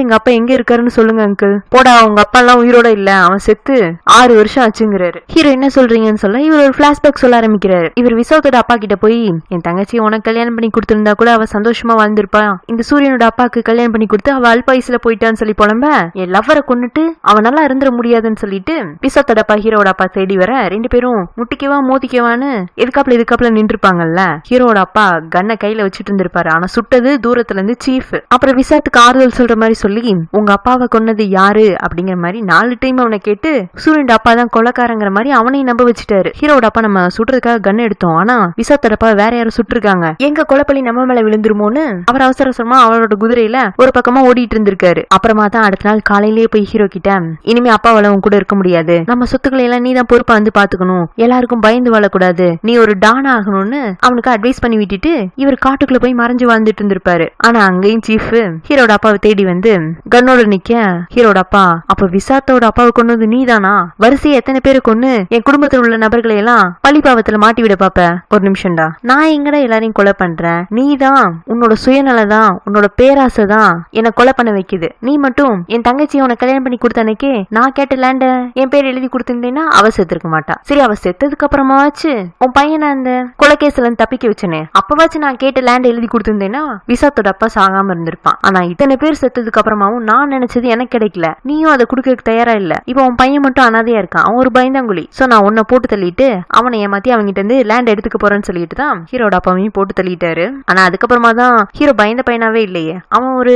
எங்க அப்பா எங்க இருக்காருன்னு சொல்லுங்க அங்கிள், போடா உங்க அப்பா எல்லாம் உயிரோட இல்ல, அவன் செத்து 6 வருஷம் ஆச்சுங்கிறாரு. ஹீரோ என்ன சொல்றீங்கன்னு சொல்ல இவர் ஒரு பிளாஷ்பேக் சொல்ல ஆரம்பிக்கிறாரு. இவர் விசாத்தோட அப்பா கிட்ட போய், என் தங்கச்சியை உனக்கு கல்யாணம் பண்ணி கொடுத்திருந்தா கூட அவ சந்தோஷமா வாழ்ந்திருப்பா, இந்த சூரியனோட அப்பாக்கு கல்யாணம் பண்ணி கொடுத்து அவ அல்ப வயசுல போயிட்டான்னு சொல்லி புலம்ப, என் லவ்வரை கொன்னுட்டு அவன் நல்லா இருந்துட முடியாதுன்னு சொல்லிட்டு விசாத்தோட அப்பா ஹீரோட அப்பா தேடி வர 2 பேரும் முட்டிக்கவா மோதிக்கவான்னு எதுக்காப்புல நின்று இருப்பாங்கல்ல. ஹீரோட அப்பா கண்ணை கையில வச்சுட்டு இருந்திருப்பாரு. ஆனா சுட்டது தூரத்துல இருந்து சீஃப். அப்புறம் விசாத்துக்கு ஆறுதல் சொல்ற மாதிரி சொல்லி உங்க அப்பாவை கொன்னது யாரு அப்படிங்கிற மாதிரி 4 டைம் அவனை கேட்டு சூரியன் அப்பா தான் கொலைக்காரங்கிற மாதிரி அவனையும் நம்ப வச்சுட்டாரு. ஹீரோட அப்பா நம்ம சுடுறதுக்காக கன் எடுத்தோம், ஆனா விசாத்தோட அப்பா வேற யாரும் சுட்டிருக்காங்க, எங்க கொலைப்பள்ளி நம்ம மேல விழுந்துருமோன்னு அவர் அவசர அவசரமா அவரோட குதிரையில ஒரு பக்கமா ஓடிட்டு இருந்திருக்காரு. அப்புறமா தான் அடுத்த நாள் காலையிலேயே போய் ஹீரோ கிட்ட இனிமே அப்பாவால உன் கூட இருக்க முடியாது, நம்ம சொத்துக்களை எல்லாம் நீ தான் பொறுப்பா வந்து பாத்துக்கணும், எல்லாருக்கும் பயந்து வாழக்கூடாது, நீ ஒரு டான் ஆகணும்னு அவனுக்கு அட்வைஸ் பண்ணி விட்டுட்டு இவர் காட்டுக்குள்ள போய் மறைஞ்சு வாழ்ந்துட்டு இருந்திருப்பாரு. ஆனா அங்கேயும் சீஃப் ஹீரோட அப்பாவை தேடி வந்து கன்னோட நிக்க ஹீரோட அப்பா அப்ப விசாத்தோட அப்பாவை கொன்னது நீதானா, வரிசையை எத்தனை பேரை கொன்னு என் குடும்பத்தில் உள்ள நபர்களை எல்லாம் பழிபாவத்துல மாட்டி விட பாப்ப, ஒரு நிமிஷம்டா, நான் எங்கடா எல்லாரையும் கொலை பண்றேன், நீதான் உன்னோட சுயநலதான் உன்னோட பேராசை தான் என்ன கொலை பண்ண வைக்குது, நீ மட்டும் என் தங்கச்சியை உனக்கு கல்யாணம் பண்ணி கொடுத்த அன்னைக்கு நான் கேட்ட லேண்ட என் பேர் எழுதி கொடுத்திருந்தேன்னா அவ செத்துருக்க மாட்டா, சரி அவ செத்ததுக்கு அப்புறமாச்சு உன் பையனை அந்த கொலைகேஸ்ல தப்பிக்க வச்சனே அப்பவாச்சும் நான் கேட்ட லேண்ட் எழுதி கொடுத்திருந்தேன்னா விசாத்தோட அப்பா சாகாம இருந்திருப்பான். ஆனா இத்தனை பேர் செத்ததுக்கு அப்புறமாவும் நான் நினைச்சது எனக்கு கிடைக்கல, நீயும் அதை கொடுக்க தயாரா இல்ல, இப்ப உன் பையன் மட்டும் அனாதையா இருக்கான், அவன் ஒரு பயந்தாங்குழி, சோ நான் உன்னை போட்டு தள்ளிட்டு அவனை ஏமாத்தி அவங்கிட்ட இருந்து லேண்ட் எடுத்துக்க போறேன்னு சொல்லிட்டு தான் ஹீரோட அப்பாவையும் போட்டு தள்ளிட்டாரு. ஆனா அதுக்கப்புறமா தான் ஹீரோ பயந்த பையனாவே இல்லையே, அவன் ஒரு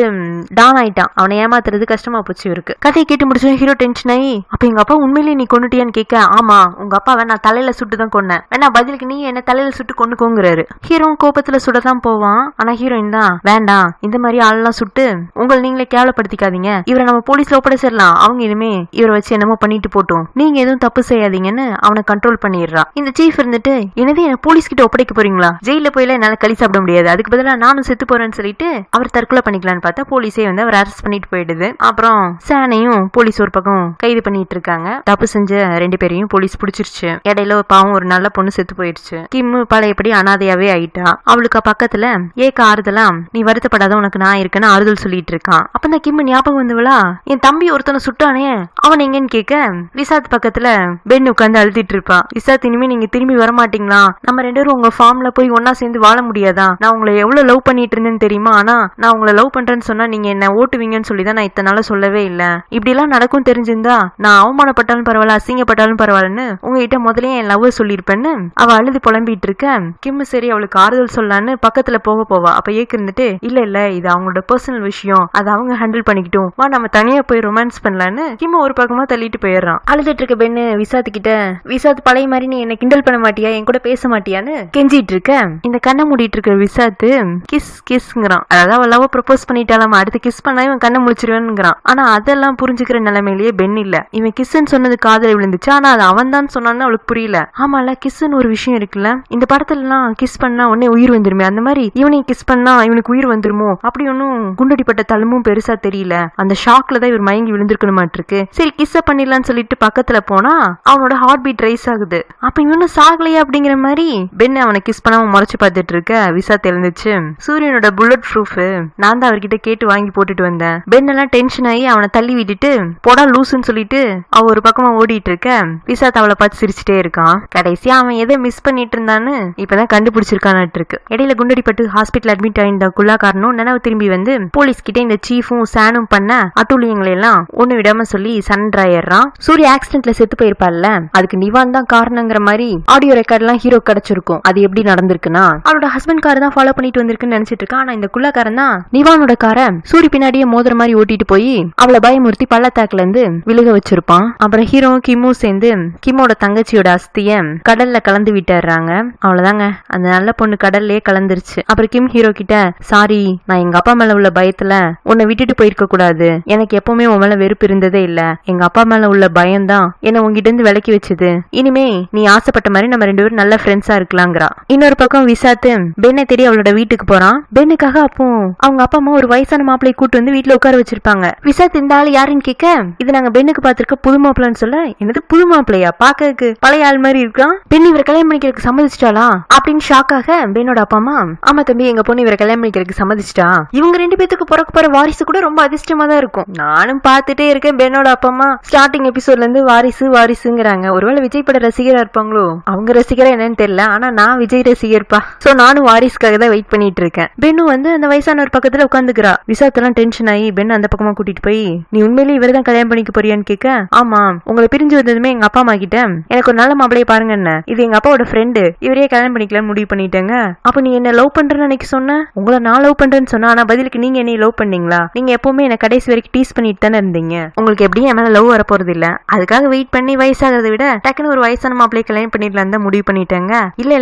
டான் ஆயிட்டான், அவனை ஏமாத்துறது கஷ்டமா போச்சு இருக்கு. கதையை கேட்டு முடிச்சோம் ஹீரோ டென்ஷன் ஆகி அப்ப எங்க அப்பா உண்மையிலேயே நீ கொண்டுட்டியான்னு கேட்க, ஆமா உங்க அப்பாவை நான் தலையில சுட்டு தான் கொன்னேன், வேணா பதிலுக்கு நீ என்ன தலையில சுட்டு கொண்டுக்கோங்கிறாரு. ஹீரோ கோபத்துல சுடதான் போவான், ஆனா ஹீரோயின் தான் வேண்டாம் இந்த மாதிரி ஆள்லாம் சுட்டு உங்களை நீங்களே கேவலப்படுத்திக்காதீங்க, இவரை நம்ம போலீஸ்ல ஒப்படைச்சிடலாம், அவங்க இனிமே இவரை வச்சு என்னமோ பண்ணிட்டு போட்டோம், நீங்க எதுவும் தப்பு செய்யாதீங்கன்னு அவனை கண்ட்ரோல் பண்ணிடுறா. இந்த சீஃப் இருந்துட்டு என்னது என்ன போலீஸ் கிட்ட ஒப்படைக்க போறீங்களா, ஜெயில போயில என்னால களி சாப்பிட முடியாது, அதுக்கு பதிலா நானும் செத்து போறேன்னு சொல்லிட்டு அவர் தற்கொலை பண்ணிக்கலான்னு பார்த்தா போலீஸே வந்து அவர் அரெஸ்ட் பண்ணிட்டு போயிடுது. அப்புறம் சானையும் போலீஸ் ஒரு பக்கம் கைது பண்ணிட்டு இருக்காங்க. தப்பு செஞ்ச 2 பேரையும் போலீஸ் பிடிச்சிருச்சு. இடையில பாவம் ஒரு நல்ல பொண்ணு செத்து போயிடுச்சு. கிம்மு பழையபடி அனாதையாவே ஆயிட்டா. அவளுக்கு பக்கத்துல ஏக்க ஆறுதலாம் நீ வருத்தப்படாத உனக்கு நான் இருக்கேன்னு ஆறுதல் சொல்லிட்டு இருக்கான். அப்ப நான் கிம்மு ஞாபகம் வந்தவளா என் தம்பி ஒருத்தனை சுட்டானே அவன் எங்கன்னு கேட்க விசாத் பக்கத்துல பென் உட்காந்து அழுத்திட்டு இருப்பான். விசாத் இனிமே நீங்க திரும்பி வரமாட்டீங்களா, நம்ம 2 பேரும் உங்க ஃபார்ம்ல போய் ஒன்னா சேர்ந்து வாழ முடியாதா, நான் உங்களை எவ்வளவு லவ் பண்ணிட்டு இருந்தேன்னு தெரியுமா, ஆனா நான் உங்களை லவ் பண்றேன்னு சொன்னா நீங்க என்ன ஓட்டுவீங்கன்னு சொல்லிதான் நான் இத்தனை நாள சொல்லவே இல்ல, இப்படி எல்லாம் நடக்கும் தெரிஞ்சிருந்தா நான் அவமானப்பட்டாலும் பரவாயில்ல அசிங்கப்பட்டாலும் பரவாயில்லன்னு உங்ககிட்ட முதலே என் லவ் சொல்லிருப்பேன்னு அவ அழுது புலம்பிட்டு இருக்க கிம்மு சரி அவளுக்கு ஆறுதல் சொல்லலான்னு பக்கத்துல போவா. அப்ப ஏக்கு இருந்துட்டு இல்ல இது அவங்களோட பர்சனல் விஷயம், அதை அவங்க ஹேண்டில் பண்ணிக்கிட்டோம், வா நம்ம தனியா போய் ரொமான்ஸ் பண்ணலான்னு கிம்மு ஒரு பக்கமா தள்ளிட்டு போயிடுறான். அழுதுட்டு இருக்க பெண்ணு விசாத்து கிட்ட விசாத் பழைய மாதிரி நீ என்ன கிண்டல் பண்ண மாட்டியா, என் கூட பேச மாட்டியான்னு கெஞ்சிட்டு இருக்க இந்த கண்ணை மூடிட்டு இருக்க விசாத்து கிஸ் கிஸ்ங்கிறான். அதாவது அவ லவ் ப்ரப்போஸ் பண்ணிட்டாலாமா, அடுத்து கிஸ் பண்ணா இவன் கண்ணை முடிச்சிருவேன்னுங்கிறான். ஆனா அதெல்லாம் புரிஞ்சுக்கிற நிலைமையிலேயே பெண் இல்ல. இவன் கிஸ்ன்னு சொன்னது காதல விழுந்துச்சு, ஆனா அது அவன் தான் சொன்னான்னு அவளுக்கு புரியல. ஆமால கிஸ்ன்னு ஒரு விஷயம் இருக்குல்ல, இந்த படத்துல எல்லாம் கிஸ் பண்ணா உடனே உயிர் வந்துருமே, அந்த மாதிரி இவனையும் கிஸ் பண்ணா இவனுக்கு உயிர் வந்துருமோ, அப்படி ஒன்னும் குண்டடிப்பட்ட தழும்பும் பெருசா தெரியல, அந்த ஷாக்ல தான் இவர் மயங்கி விழுந்திருக்கணுமாட்டு இருக்கு. சரி கிஸ்ஸ பண்ணிடலான்னு சொல்லிட்டு பக்கத்துல போனா அவனோட ஹார்ட் பீட் ரைஸ் ஆகுது. அப்ப இவனும் சாகலையா அப்படிங்கிற மாதிரி பென் அவனை கிஸ் பண்ணாம முறைச்சு பார்த்துட்டு இருக்க விசா தெரிஞ்சிச்சு சூரியனோட புல்லட் ப்ரூஃப் நான் தான் அவர்கிட்ட கேட்டு வாங்கி போட்டுட்டு வந்தேன். பென் எல்லாம் டென்ஷன் ஆகி அவனை தள்ளி விட்டுட்டு போடா லூசுன்னு சொல்லிட்டு அவ ஒரு பக்கமா ஓடிட்டு இருக்க விசாத் அவளை பார்த்து சிரிச்சுட்டே இருக்கான். கடைசியா அவன் எதை மிஸ் பண்ணிட்டு இருந்தான்னு இப்பதான் கண்டுபிடிச்சிருக்கான்னு இருக்கு. இடையில குண்டடிப்பட்டு ஹாஸ்பிட்டல் அட்மிட் ஆயிருந்த குல்லாக்காரனும் நினைவு திரும்பி வந்து போலீஸ் கிட்ட இந்த சீஃபும் சானும் பண்ண அட்டூழியங்களை எல்லாம் ஒண்ணு விடாம சொல்லி சரண்டர் ஆயிடுறான். சூரிய ஆக்சிடென்ட்ல செத்து போயிருப்பாள்ல, அதுக்கு நிவான் தான் காரணங்கிற மாதிரி ஆடியோ ரெக்கார்ட் எல்லாம் ஹீரோ கிடைச்சிருக்கும். அது எப்படி நடந்திருக்குன்னா அவளோட ஹஸ்பண்ட் காரை தான் ஃபாலோ பண்ணிட்டு வந்திருக்குன்னு நினைச்சிட்டு இருக்கான். ஆனா இந்த குல்லாக்காரன் தான் நிவானோட காரை சூரிய பின்னாடியே மோதிர மாதிரி ஓட்டிட்டு போய் அவளை பயமுறுத்தி பள்ளத்தாக்குல இருந்து விழுக வச்சிருப்பான். அப்புறம் ஹீரோ கிம்மு சேர்ந்து கிம்மோட தங்கச்சியோட அஸ்திய கடல்ல கலந்து விட்டுறாங்க. அவ்வளவுதாங்க, அந்த நல்ல பொண்ணு கடல்லே கலந்துருச்சு. அப்புறம் கிம் ஹீரோ கிட்ட சாரி, நான் எங்க அப்பா மேல உள்ள பயத்துல உன்னை விட்டுட்டு போயிருக்க கூடாது, எனக்கு எப்பவுமே உன் மேல வெறுப்பு இருந்ததே இல்ல, எங்க அப்பா மேல உள்ள பயம் தான் என்ன உங்ககிட்ட இருந்து விலக்கி வச்சது, இனிமே நீ ஆசைப்பட்ட மாதிரி நம்ம 2 பேரும் நல்ல ஃப்ரெண்ட்ஸா இருக்கலாங்கிறா. இன்னொரு பக்கம் விசாத்து பென்னை தேடி அவளோட வீட்டுக்கு போறான். பென்னுக்காக அப்போ அவங்க அப்பா அம்மா ஒரு வயசான மாப்பிளையை கூட்டு வந்து வீட்டுல உட்கார வச்சிருப்பாங்க. விசாத் இந்த ஆள் யாருன்னு கேட்க இது நாங்க பென்னுக்கு பாத்திருக்க புது மாப்பிள்ளைன்னு சொல்ல என்னது புது மாப்பிள்ளையா, பாக்கிறதுக்கு பழைய ஆள் மாதிரி இருக்கான், பெண் இவரை கல்யாணம் பண்ணிக்கிறதுக்கு சம்மதிச்சிட்டாளா அப்படின்னு ஷாக்காக பென்னோட அப்பா அம்மா ஆமா தம்பி எங்க பொண்ணு இவரை கல்யாணம் பண்ணிக்கிறதுக்கு சம்மதிச்சிட்டா, இவங்க 2 பேத்துக்கு பிறக்க போற வாரிசு கூட ரொம்ப அதிர்ஷ்டமா தான் இருக்கும். நானும் பாத்துட்டே இருக்கேன் பென்னோட அப்பா அம்மா ஸ்டார்டிங் எபிசோட்ல இருந்து வாரிசு வாரிசுங்கிறாங்க. ஒருவேளை விஜய் பட ரசிகரா இருப்பாங்களோ, அவங்க ரசிகரா என்னன்னு தெரியல, ஆனா நான் விஜய் ரசிகர்ப்பா, சோ நானும் வாரிசுக்காக தான் வெயிட் பண்ணிட்டு இருக்கேன். பென்னு வந்து அந்த வயசான ஒரு பக்கத்துல உட்காந்துக்கிறா. விசாத்தெல்லாம் டென்ஷன் ஆகி பென் அந்த பக்கமா கூட்டிட்டு போய் நீ உண்மையிலேயே இவரை தான் கல்யாணம் பண்ணிக்க போறியான்னு கேட்க ஆமா உங்களை பிரிஞ்சு வந்ததுமே எங்க அப்பா அம்மா கிட்ட எனக்கு ஒரு நல்ல மாப்பிளைய பாருங்க, என்ன இது எங்க அப்பாவோட ஃப்ரெண்டு, இவரே கல்யாணம் பண்ணிக்கலாம்னு முடிவு பண்ணிட்டேங்க அப்ப நீ என்ன லவ் பண்றேன்னு அன்னைக்கு சொன்ன, உங்களை நான் லவ் பண்றேன்னு சொன்னா, ஆனா பதிலுக்கு நீங்க என்ன லவ் பண்ணீங்களா? நீங்க எப்பவுமே என்ன கடைசி வரைக்கும் டீஸ் பண்ணிட்டு தானே இருந்தீங்க. உங்களுக்கு எப்படியும் என் மேல லவ் வர போறது இல்ல, அதுக்காக வெயிட் பண்ணி வயசாகிறத விட டக்குன்னு ஒரு வயசான மாப்பிள்ளைய கல்யாணம் பண்ணிடலாம் தான் முடிவு பண்ணிட்டேங்க. இல்ல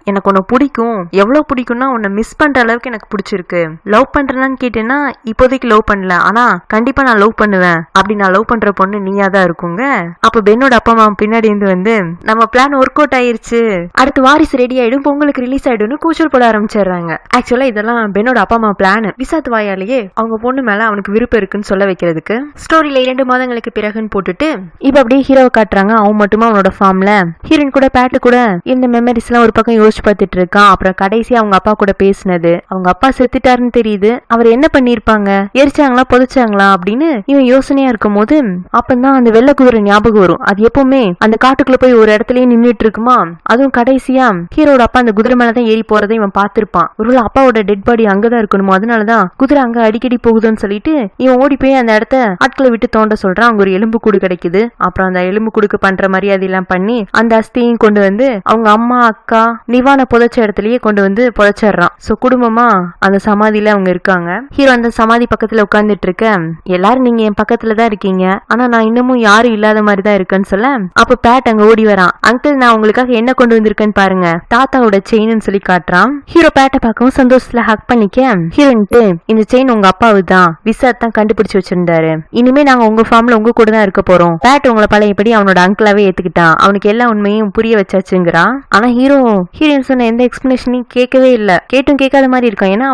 எனக்கு உன்னை பிடிக்கும், எவ்வளவு பிடிக்கும்னா உன்னை மிஸ் பண்ற அளவுக்கு எனக்கு பிடிச்சிருக்கு. லவ் பண்றேன்னு கேட்டேன்னா இப்போதைக்கு லவ் பண்ணல, ஆனா கண்டிப்பா நான் லவ் பண்ணுவேன். அப்படி நான் லவ் பண்ற பொண்ணு நீயா தான் இருக்குங்க. அப்ப பெண்ணோட அப்பா அம்மா பின்னாடி இருந்து வந்து நம்ம பிளான் ஒர்க் அவுட் ஆயிருச்சு, அடுத்து வாரிசு ரெடி ஆயிடும், பொங்கலுக்கு ரிலீஸ் ஆயிடும்னு கூச்சல் போட ஆரம்பிச்சிடுறாங்க. ஆக்சுவலா இதெல்லாம் பெண்ணோட அப்பா அம்மா பிளான். விசாத் வாயாலேயே அவங்க பொண்ணு மேல அவனுக்கு விருப்பம் இருக்குன்னு சொல்ல வைக்கிறதுக்கு. ஸ்டோரியில 2 மாதங்களுக்கு பிறகுன்னு போட்டுட்டு இப்ப அப்படியே ஹீரோவை காட்டுறாங்க. அவன் மட்டுமா அவனோட ஃபார்ம்ல ஹீரோயின் கூட பேட்டு கூட இந்த மெமரிஸ் எல்லாம் ஒரு பக்கம் யோசிச்சு பார்த்துட்டு இருக்கான். அப்புறம் கடைசி அவங்க அப்பா கூட பேசினது, அவங்க அப்பா செத்துட்டாருன்னு தெரியுது, அவர் என்ன பண்ணிருப்பாங்க, எரிச்சாங்களா புதைச்சாங்களா அப்படின்னு இவன் யோசனையா இருக்கும் போது அப்பதான் அந்த வெள்ளை குதிரை ஞாபகம் வரும். அது எப்பவுமே அந்த காட்டுக்குள்ள போய் ஒரு இடத்துலயே நின்றுட்டு இருக்குமா. அதுவும் கடைசியா ஹீரோட அப்பா அந்த குதிரை மேலதான் ஏறி போறதை இவன் பார்த்திருப்பான். ஒருவேளை அப்பாவோட டெட் பாடி அங்கதான் இருக்கணுமோ, அதனாலதான் குதிரை அங்க அடிக்கடி போகுதுன்னு சொல்லிட்டு இவன் ஓடி போய் அந்த இடத்த ஆட்களை விட்டு தோண்ட சொல்றான். அங்க ஒரு எலும்பு கூடு கிடைக்குது. அப்புறம் அந்த எலும்பு கூடுக்கு பண்ற மரியாதை எல்லாம் பண்ணி அந்த அஸ்தியையும் கொண்டு வந்து அவங்க அம்மா அக்கா நிவான புதைச்ச இடத்துலயே கொண்டு வந்து புதைச்சிடுறான். சோ குடும்பமா அந்த சமாதியில அவங்க இருக்காங்க. ஹீரோ அந்த சமாதி பக்கத்துல உட்கார்ந்துட்டு இருக்க, எல்லாரும் நீங்க என் பக்கத்துலதான் இருக்கீங்க, ஆனா நான் இன்னமும் யாரும் இல்லாத மாதிரி தான் இருக்கேன்னு சொல்ல, அப்ப பேட் அங்க ஓடி வரான். அங்கிள் நான் உங்களுக்காக என்ன கொண்டு வந்திருக்கேன்னு பாருங்க, தாத்தாவோட செயின்னு சொல்லி காட்டுறான். ஹீரோ பேட்டை பார்க்கவும் சந்தோஷத்துல ஹக் பண்ணிக்க, ஹீரோன்ட்டு இந்த செயின் உங்க அப்பாவு தான், விசாத் தான் கண்டுபிடிச்சு வச்சிருந்தாரு, இனிமே நாங்க உங்க ஃபார்ம்ல உங்க கூட தான் இருக்க போறோம். பேட் உங்களை பழையபடி அவனோட அங்கிளாவே ஏத்துக்கிட்டான், அவனுக்கு எல்லா உண்மையும் புரிய வச்சாச்சுங்கிறான். ஆனா ஹீரோயின் சொன்ன எந்த எக்ஸ்பிளனேஷனையும் கேட்கவே இல்ல, கேட்டும் கேட்காத மாதிரி இருக்கான். ஏன்னா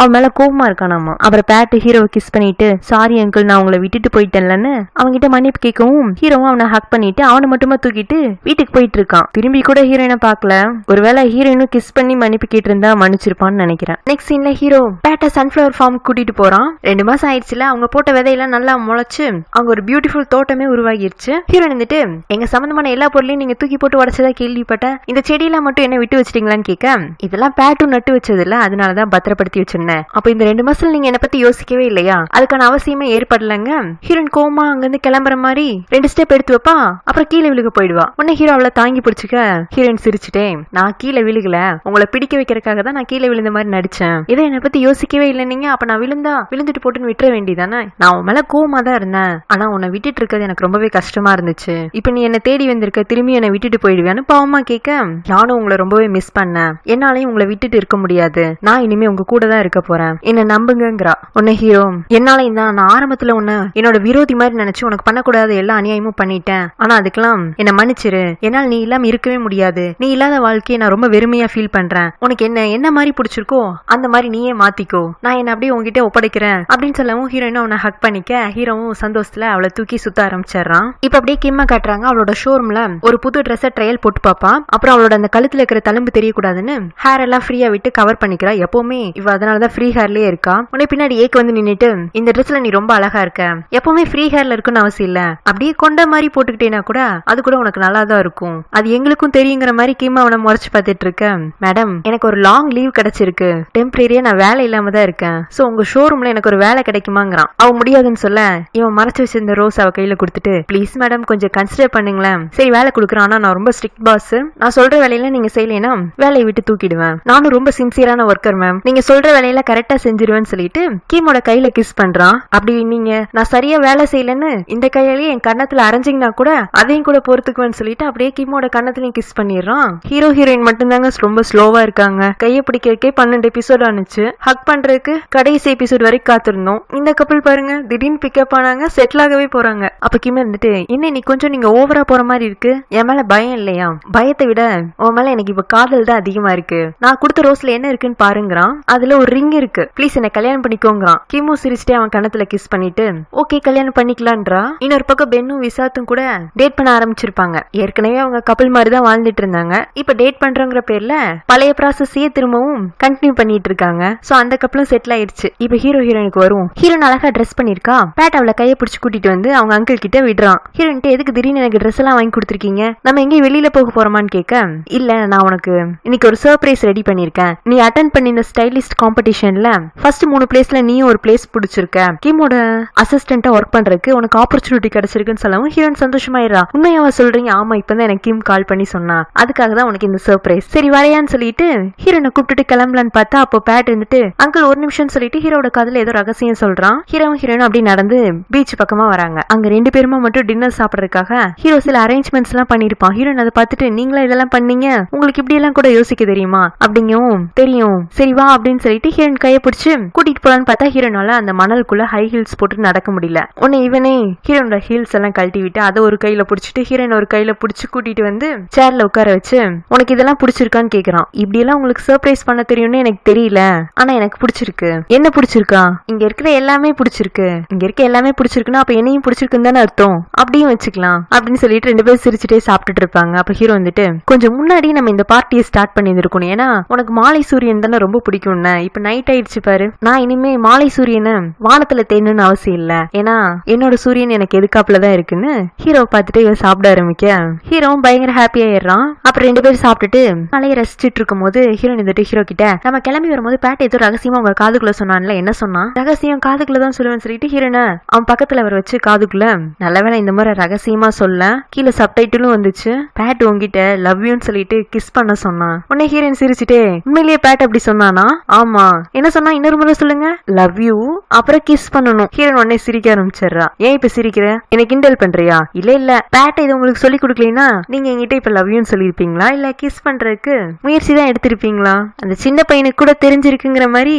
அவன் மேல கோபமா இருக்கானாமா. அப்புறம் பேட் ஹீரோவை கிஸ் பண்ணிட்டு சாரி அங்கிள் நான் உங்களை விட்டுட்டு போயிட்டேன்லன்னு அவன்கிட்ட மன்னிப்பு கேட்கவும் ஹீரோவும் அவனை ஹக் பண்ணிட்டு அவனை மட்டுமா தூக்கிட்டு வீட்டுக்கு போயிட்டு இருக்கான். திரும்பி கூட ஹீரோயினை பார்க்கல. ஒருவேளை ஹீரோயினும் கிஸ் பண்ணி மன்னிப்பு கேட்டு இருந்தா மன்னிச்சிருப்பான்னு நினைக்கிறேன். நெக்ஸ்ட் சீன்ல ஹீரோ பேட்ட சன்ஃபிளவர் ஃபார்ம் கூட்டிட்டு போறான். 2 மாசம் ஆயிடுச்சுல, அவங்க போட்ட விதையெல்லாம் நல்லா முளைச்சு அவங்க ஒரு பியூட்டிஃபுல் தோட்டமே உருவாகிருச்சு. ஹீரோ இருந்துட்டு எங்க சம்பந்தமான எல்லா பொருளையும் நீங்க தூக்கி போட்டு உடச்சதா கேள்விப்பட்டேன், இந்த செடியெல்லாம் மட்டும் என்ன விட்டு வச்சிட்டீங்களான்னு கேட்க, இதெல்லாம் பேட்டும் நட்டு வச்சது இல்ல, அதனாலதான் பத்திரப்படுத்தி வச்சிருந்தேன். அப்ப இந்த 2 மாசத்துல நீங்க என்ன பத்தி யோசிக்கவே இல்லையா, அதுக்கான அவசியமே ஏற்படலங்க. ஹீரோயின் கோமா அங்கிருந்து கிளம்புற மாதிரி 2 ஸ்டெப் எடுத்து வைப்பா, அப்புறம் கீழே விழுக போயிடுவா. உடனே ஹீரோ அவளை தாங்கி பிடிச்சிக்க, ஹீரோயின் சிரிச்சுட்டேன், நான் கீழே விழுகல, உங்களை பிடிக்க வைக்கிறதுக்காக தான் நான் கீழே விழுந்த மாதிரி நடிச்சேன், இதை என்ன பத்தி யோசிக்கவே இல்லை நீங்க, அப்ப நான் விழுந்துட்டு போட்டுன்னு விட்டுற வேண்டியதானே, நான் உன் மேல கோவமா தான் இருந்தேன், ஆனா உன்னை விட்டுட்டு இருக்கிறது எனக்கு ரொம்பவே கஷ்டமா இருந்துச்சு, இப்ப நீ என்ன தேடி வந்திருக்க, திரும்பி என்னை விட்டுட்டு போயிடுவேன்னு பாவமா கேட்க, நானும் உங்களை ரொம்பவே மிஸ் பண்ணேன், என்னாலையும் உங்களை விட்டுட்டு இருக்க முடியாது, நான் இனிமே உங்க கூட தான் இருக்க போறேன், என்ன நம்புங்கிறா. உன்னை ஹீரோ என்னாலையும் தான், நான் ஆரம்பத்துல உன்னை என்னோட விரோதி மாதிரி நினைச்சு உனக்கு பண்ணக்கூடாத எல்லா அநியாயமும் பண்ணிட்டேன், ஆனா அதுக்கெல்லாம் என்ன மன்னிச்சிரு, என்னால் நீ இல்லாம இருக்கவே முடியாது, நீ இல்லாத வாழ்க்கையை நான் ரொம்ப வெறுமையா ஃபீல் பண்றேன், உனக்கு என்ன மாதிரி பிடிச்சிருக்கோ அந்த மாதிரி நீயே மாத்திக்கோ, நான் என்ன அப்படியே உங்ககிட்ட ஒப்படைக்கிறேன் அப்படின்னு சொல்லவும் ஹீரோயினும் அவனை ஹக் பண்ணிக்க, ஹீரோவும் சந்தோஷத்துல அவளை தூக்கி சுத்த ஆரம்பிச்சிடறான். இப்ப அப்படியே கிம்மா காட்டுறாங்க. அவளோட ஷோரூம்ல ஒரு புது ட்ரெஸ் ட்ரையல் போட்டு பாப்பா. அப்புறம் அவளோட அந்த கழுத்துல இருக்கிற தழும்பு தெரியக்கூடாதுன்னு ஹேர் எல்லாம் ஃப்ரீயா விட்டு கவர் பண்ணிக்கிறா. எப்பவுமே இவ அதனாலதான் ஃப்ரீ ஹேர்லயே இருக்கா. உன்னை பின்னாடி ஏக்கு வந்து நின்னுட்டு, இந்த ட்ரெஸ்ல நீ ரொம்ப அழகா இருக்க, எப்பவுமே ஃப்ரீ ஹேர்ல இருக்குன்னு அவசியம் இல்ல, அப்படியே கொண்ட மாதிரி போட்டுக்கிட்டேனா கூட அது கூட உனக்கு நல்லா தான் இருக்கும், அது எங்களுக்கும் தெரியுங்கிற மாதிரி கிம்மா அவனை முறைச்சு பார்த்துட்டு இருக்க, மேடம் எனக்கு ஒரு லாங் லீவ் கிடைச்சிருக்கு, டெம்பரரியா நான் வேலை இல்லாம தான் இருக்கேன், சோ உங்க ஷோரூம்ல எனக்கு ஒரு வேலை கிடைக்குமாங்கிறான். அவ முடியாதுன்னு சொல்ல இவன் மறைச்சு வச்சிருந்த ரோஸ் அவ கையில கொடுத்துட்டு, ப்ளீஸ் மேடம் கொஞ்சம் கன்சிடர் பண்ணுங்களேன், சரி வேலை கொடுக்குறான், ஆனா நான் ரொம்ப ஸ்ட்ரிக்ட் பாஸ், நான் சொல்ற வேலையில நீங்க செய்யலைன்னா வேலையை விட்டு தூக்கிடுவேன், நானும் ரொம்ப சின்சியரான ஒர்க்கர் மேம், நீங்க சொல்ற வேலையில கரெக்டா செஞ்சிருவேன்னு சொல்லிட்டு கீமோட கையில கிஸ் பண்றான். அப்படி நீங்க நான் சரியா வேலை செய்யலன்னு இந்த கையிலேயே என் கண்ணத்துல அரைஞ்சிங்கன்னா கூட அதையும் கூட பொறுத்துக்குவேன்னு சொல்லிட்டு அப்படியே கீமோட கண்ணத்துலயும் கிஸ் பண்ணிடுறான். ஹீரோ ஹீரோயின் மட்டும்தாங்க ரொம்ப ஸ்லோவா இருக்காங்க. கையை பிடிக்கிறதுக்கே 12 எபிசோட் ஆனிச்சு, ஹக் பண்றதுக்கு கடைசி எபிசோட் வரைக்கும் காத்திருந்தோம். இந்த கப்பல் பாருங்க திடீர்னு பிக்கப் ஆனாங்க, செட்டில் ஆகவே போறாங்க. அப்ப கிம் இருந்துட்டு, இன்னும் நீ கொஞ்சம் நீங்க ஓவரா போற மாதிரி இருக்கு, என் மேல பயம் இல்லையா, பயத்தை விட உன் மேல எனக்கு இப்ப காதல் தான் அதிகமா இருக்கு, நான் கொடுத்த ரோஸ்ல என்ன இருக்குன்னு பாருங்கிறான். அதுல ஒரு ரிங் இருக்கு, ப்ளீஸ் என்ன கல்யாணம் பண்ணிக்கோங்கிறான். கிமு சிரிச்சுட்டே அவன் கண்ணத்துல கிஸ் பண்ணிட்டு ஓகே கல்யாணம் பண்ணிக்கலான்றா. இன்னொரு பக்கம் பென்னும் விசாத்தும் கூட டேட் பண்ண ஆரம்பிச்சிருப்பாங்க. ஏற்கனவே அவங்க கப்பல் மாதிரி தான் வாழ்ந்துட்டு இருந்தாங்க, இப்ப டேட் பண்றங்கிற பேர்ல பழைய ப்ராசஸையே திரும்பவும் கண்டினியூ பண்ணிட்டு இருக்காங்க. சோ அந்த கப்பலும் செட்டில் ஆயிடுச்சு. இப்ப ஹீரோ ஹீரோயினுக்கு வரும். ஹீரோயின் அழகா ட்ரெஸ் பண்ணிருக்கா. பேட் அவளை கையை பிடிச்சு கூட்டிட்டு வந்து அவங்க அங்கிள் கிட்ட விடுறான். ஹீரோயின்ட்டு எதுக்கு திடீர்னு எனக்கு ட்ரெஸ் எல்லாம் வாங்கி கொடுத்துருக்கீங்க, நம்ம எங்கேயும் வெளியில போக போறோமான்னு கேட்க, இல்ல நான் உனக்கு இன்னைக்கு ஒரு சர்ப்ரைஸ் ரெடி பண்ணிருக்கேன், நீ அட்டென்ட் பண்ணி இந்த ஸ்டைலிஸ்ட் காம்படிஷன்ல ஃபர்ஸ்ட் 3 பிளேஸ்ல நீயும் ஒரு பிளேஸ் பிடிச்சிருக்க, கிமோட அசிஸ்டன்டா ஒர்க் பண்றதுக்கு உனக்கு ஆப்பர்ச்சுனிட்டி கிடைச்சிருக்குன்னு சொல்லவும் ஹீரோயின் சந்தோஷமாயிரா. உண்மையாவா சொல்றீங்க, ஆமா இப்பதான் எனக்கு கிம் கால் பண்ணி சொன்னா, அதுக்காக தான் உனக்கு இந்த சர்ப்ரைஸ், சரி வரையான்னு சொல்லி சொல்லிட்டு ஹீரோனை கூப்பிட்டுட்டு கிளம்பலான்னு பார்த்தா அப்போ பேட் இருந்துட்டு அங்கிள் ஒரு நிமிஷம் சொல்லிட்டு ஹீரோட காதுல ஏதோ ரகசியம் சொல்றான். ஹீரோவும் அப்படி நடந்து பீச் பக்கமா வராங்க. அங்க 2 பேருமா மட்டும் டின்னர் சாப்பிடறதுக்காக ஹீரோ சில அரேஞ்ச்மெண்ட்ஸ் எல்லாம் பண்ணிருப்பான். ஹீரோன் அதை பார்த்துட்டு நீங்களா இதெல்லாம் பண்ணீங்க, உங்களுக்கு இப்படி எல்லாம் கூட யோசிக்க தெரியுமா அப்படிங்கவும் தெரியும் சரி வா அப்படின்னு சொல்லிட்டு ஹீரோன் கையை பிடிச்சு கூட்டிட்டு போலான்னு பார்த்தா ஹீரோனால அந்த மணலுக்குள்ள ஹை ஹீல்ஸ் போட்டு நடக்க முடியல. உன்னை இவனே ஹீரோனோட ஹீல்ஸ் எல்லாம் கழட்டி விட்டு அதை ஒரு கையில பிடிச்சிட்டு ஹீரோயின் ஒரு கையில பிடிச்சு கூட்டிட்டு வந்து சேர்ல உட்கார வச்சு உனக்கு இதெல்லாம் பிடிச்சிருக்கான்னு கேக்குறான். இப்படி எல்லாம் உங்களுக்கு சர்ப்ரைஸ் பண்ண தெரியும்னு எனக்கு தெரியல, ஆனா எனக்கு பிடிச்சிருக்கு. என்ன பிடிச்சிருக்கா? இங்க இருக்கிற எல்லாமே பிடிச்சிருக்கு. இங்க இருக்க எல்லாமே பிடிச்சிருக்குன்னா அப்ப என்னையும் பிடிச்சிருக்குன்னு தானே அர்த்தம், அப்படியும் வச்சுக்கலாம் அப்படின்னு சொல்லிட்டு 2 பேரும் சிரிச்சுட்டே சாப்பிட்டுட்டு இருப்பாங்க. அப்ப ஹீரோ வந்துட்டு கொஞ்சம் முன்னாடி நம்ம இந்த பார்ட்டியை ஸ்டார்ட் பண்ணிருக்கணும், ஏன்னா உனக்கு மாலை சூரியன் தானே ரொம்ப பிடிக்கும்னு. இப்ப நைட் ஆயிடுச்சு பாரு, நான் இனிமே மாலை சூரியனை வானத்துல தேடணும்னு அவசியம் இல்ல, ஏன்னா என்னோட சூரியன் எனக்கு எதுக்காப்புலதான் இருக்குன்னு ஹீரோ பார்த்துட்டு இவன் சாப்பிட ஆரம்பிக்க ஹீரோவும் பயங்கர ஹாப்பி ஆயிடுறான். அப்புறம் 2 பேரும் சாப்பிட்டுட்டு மலையை ரசிச்சுட்டு இருக்கும் போது ஹீரோயின் வந்துட்டு ஹீரோ கிட்ட நம்ம கிளம்பி வரும்போது பேட் ஏதோ ரகசியமா உங்க காதுக்குள்ள சொன்னான்ல, என்ன சொன்னா? ரகசியம் காதுக்குள்ள தான் சொல்லுவேன்னு சொல்லிட்டு ஹீரோனை அவன் பக்கத்துல வர வச்சு காதுக்குள்ள நல்லவேளை இந்த மாதிரி ரகசியமா சொல்ல கீழே சப்டைட்டிலும் வந்துச்சு. பேட் உங்ககிட்ட லவ் யூன்னு சொல்லிட்டு கிஸ் பண்ண சொன்னான். உடனே ஹீரோயின் சிரிச்சுட்டே உண்மையிலேயே பேட் அப்படி சொன்னானா? ஆமா. என்ன சொன்னா? இன்னொரு முறை சொல்லுங்க. லவ் யூ அப்புறம் கிஸ் பண்ணணும். ஹீரோயின் உடனே சிரிக்க ஆரம்பிச்சிடுறா. ஏன் இப்ப சிரிக்கிற? எனக்கு கிண்டல் பண்றியா? இல்ல பேட் இது உங்களுக்கு சொல்லி கொடுக்கலனா நீங்க என்கிட்ட இப்ப லவ் யூன்னு சொல்லிருப்பீங்களா, இல்ல கிஸ் பண்றதுக்கு முயற்சி தான் எடுத்திருப்பீங்களா? அந்த சின்ன பையனுக்கு கூட தெரிஞ்சிருக்குங்கிற மாதிரி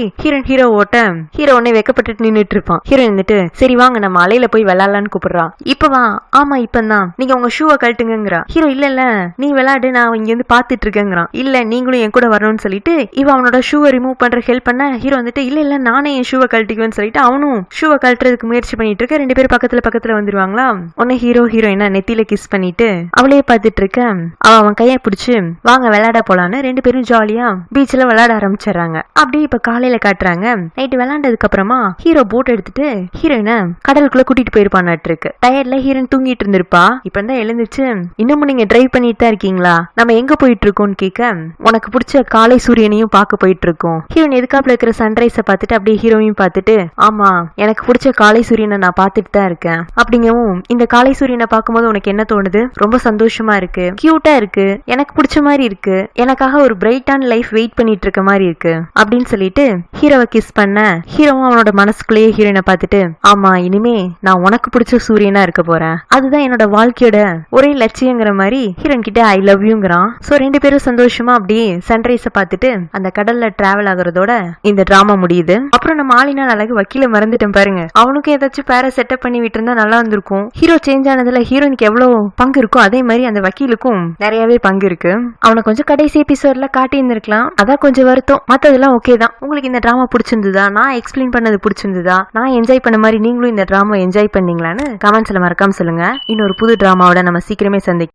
ஹீரோ ஓட்ட ஹீரோ உடனே வெக்கப்பட்டு நின்னுட்டு இருப்பான். ஹீரோ இருந்துட்டு சரி வாங்க நம்ம அலையில போய் விளையாடலான்னு கூப்பிடுறான். இப்ப வா. ஆமா இப்பதான். நீங்க உங்க ஷூவை கழட்டுங்கிறா. ஹீரோ இல்ல நீ விளையாடு, நான் இங்க இருந்து பாத்துட்டு இருக்கேங்கிறான். இல்ல நீங்களும் என் கூட வரணும்னு சொல்லிட்டு இவ அவனோட ஷூவை ரிமூவ் பண்ற ஹெல்ப் பண்ண ஹீரோ வந்துட்டு இல்ல நானே என் ஷூவை கழட்டிக்குவேன்னு சொல்லிட்டு அவனும் ஷூவை கழட்டுறதுக்கு முயற்சி பண்ணிட்டு இருக்க. 2 பேரும் பக்கத்துல வந்துருவாங்களா. உடனே ஹீரோயினா நெத்தியில கிஸ் பண்ணிட்டு அவளையே பாத்துட்டு இருக்க அவன் கையை பிடிச்சு வாங்க விளையாட போலான்னு 2 பேரும் ஜாலியா பீச்ல விளையாட ஆரம்பிச்சிடறாங்க. அப்படியே இப்ப காலையில காட்டுறாங்க. நைட்டு விளையாண்டதுக்கு அப்புறமா ஹீரோ போட் எடுத்துட்டு ஹீரோயினை கடலுக்குள்ள கூட்டிட்டு போயிருப்பான்னு இருக்கு. டயர்ல ஹீரோயின் தூங்கிட்டு இருந்திருப்பா. இப்ப தான் எழுந்துச்சு இன்னமும் நீங்க டிரைவ் பண்ணிட்டு தான் இருக்கீங்களா, நம்ம எங்க போயிட்டு இருக்கோம்னு கேட்க உனக்கு பிடிச்ச காலை சூரியனையும் பார்க்க போயிட்டு இருக்கோம். ஹீரோயின் எதுக்காப்புல இருக்கிற சன்ரைஸ பார்த்துட்டு அப்படியே ஹீரோவையும் பார்த்துட்டு ஆமா எனக்கு பிடிச்ச காலை சூரியனை நான் பார்த்துட்டு தான் இருக்கேன் அப்படிங்கவும் இந்த காலை சூரியனை பார்க்கும்போது உனக்கு என்ன தோணுது? ரொம்ப சந்தோஷமா இருக்கு, கியூட்டா இருக்கு, எனக்கு பிடிச்ச மாதிரி இருக்கு, எனக்காக ஒரு பிரைட்டான லைஃப் வெயிட் பண்ணிட்டு இருக்க மாதிரி இருக்கு அப்படின்னு சொல்லிட்டு ஹீரோவை கிஸ் பண்ண ஹீரோவும் அவனோட மனசுக்குள்ளேயே ஹீரோயினை பார்த்துட்டு ஆமா இனிமே நான் உனக்கு பிடிச்ச சூரியனா இருக்க போறேன், அதுதான் என்னோட வாழ்க்கையோட ஒரே லட்சியங்கிற மாதிரி ஹீரோயின் கிட்ட ஐ லவ் யூங்கிறான். சோ 2 பேரும் சந்தோஷமா அப்படியே சன்ரைஸ பார்த்துட்டு அந்த கடல்ல டிராவல் ஆகுறதோட இந்த டிராமா முடியுது. அப்புறம் நம்ம ஆளினால் அழகு வக்கீல மறந்துட்டேன் பாருங்க. அவனுக்கு ஏதாச்சும் பேர செட்டப் பண்ணி விட்டு இருந்தா நல்லா இருந்திருக்கும். ஹீரோ சேஞ்ச் ஆனதுல ஹீரோனுக்கு எவ்வளவு பங்கு இருக்கும் அதே மாதிரி அந்த வக்கீலுக்கும் நிறையவே பங்கு இருக்கு. அவனை கொஞ்சம் கடைசி எபிசோட்ல காட்டி இருந்திருக்கலாம், அதான் கொஞ்சம் வருத்தம். மத்ததெல்லாம் ஓகே தான். உங்களுக்கு இந்த டிராமா பிடிச்சிருந்ததா, நான் எக்ஸ்பிளைன் பண்ணது பிடிச்சிருந்ததா, நான் என்ஜாய் பண்ண மாதிரி நீங்களும் இந்த டிராமா என்ஜாய் பண்ணீங்களான்னு கமெண்ட்ஸ்ல மறக்காம சொல்லுங்க. இன்னொரு புது டிராமாவோட நம்ம சீக்கிரமே சந்திக்கலாம்.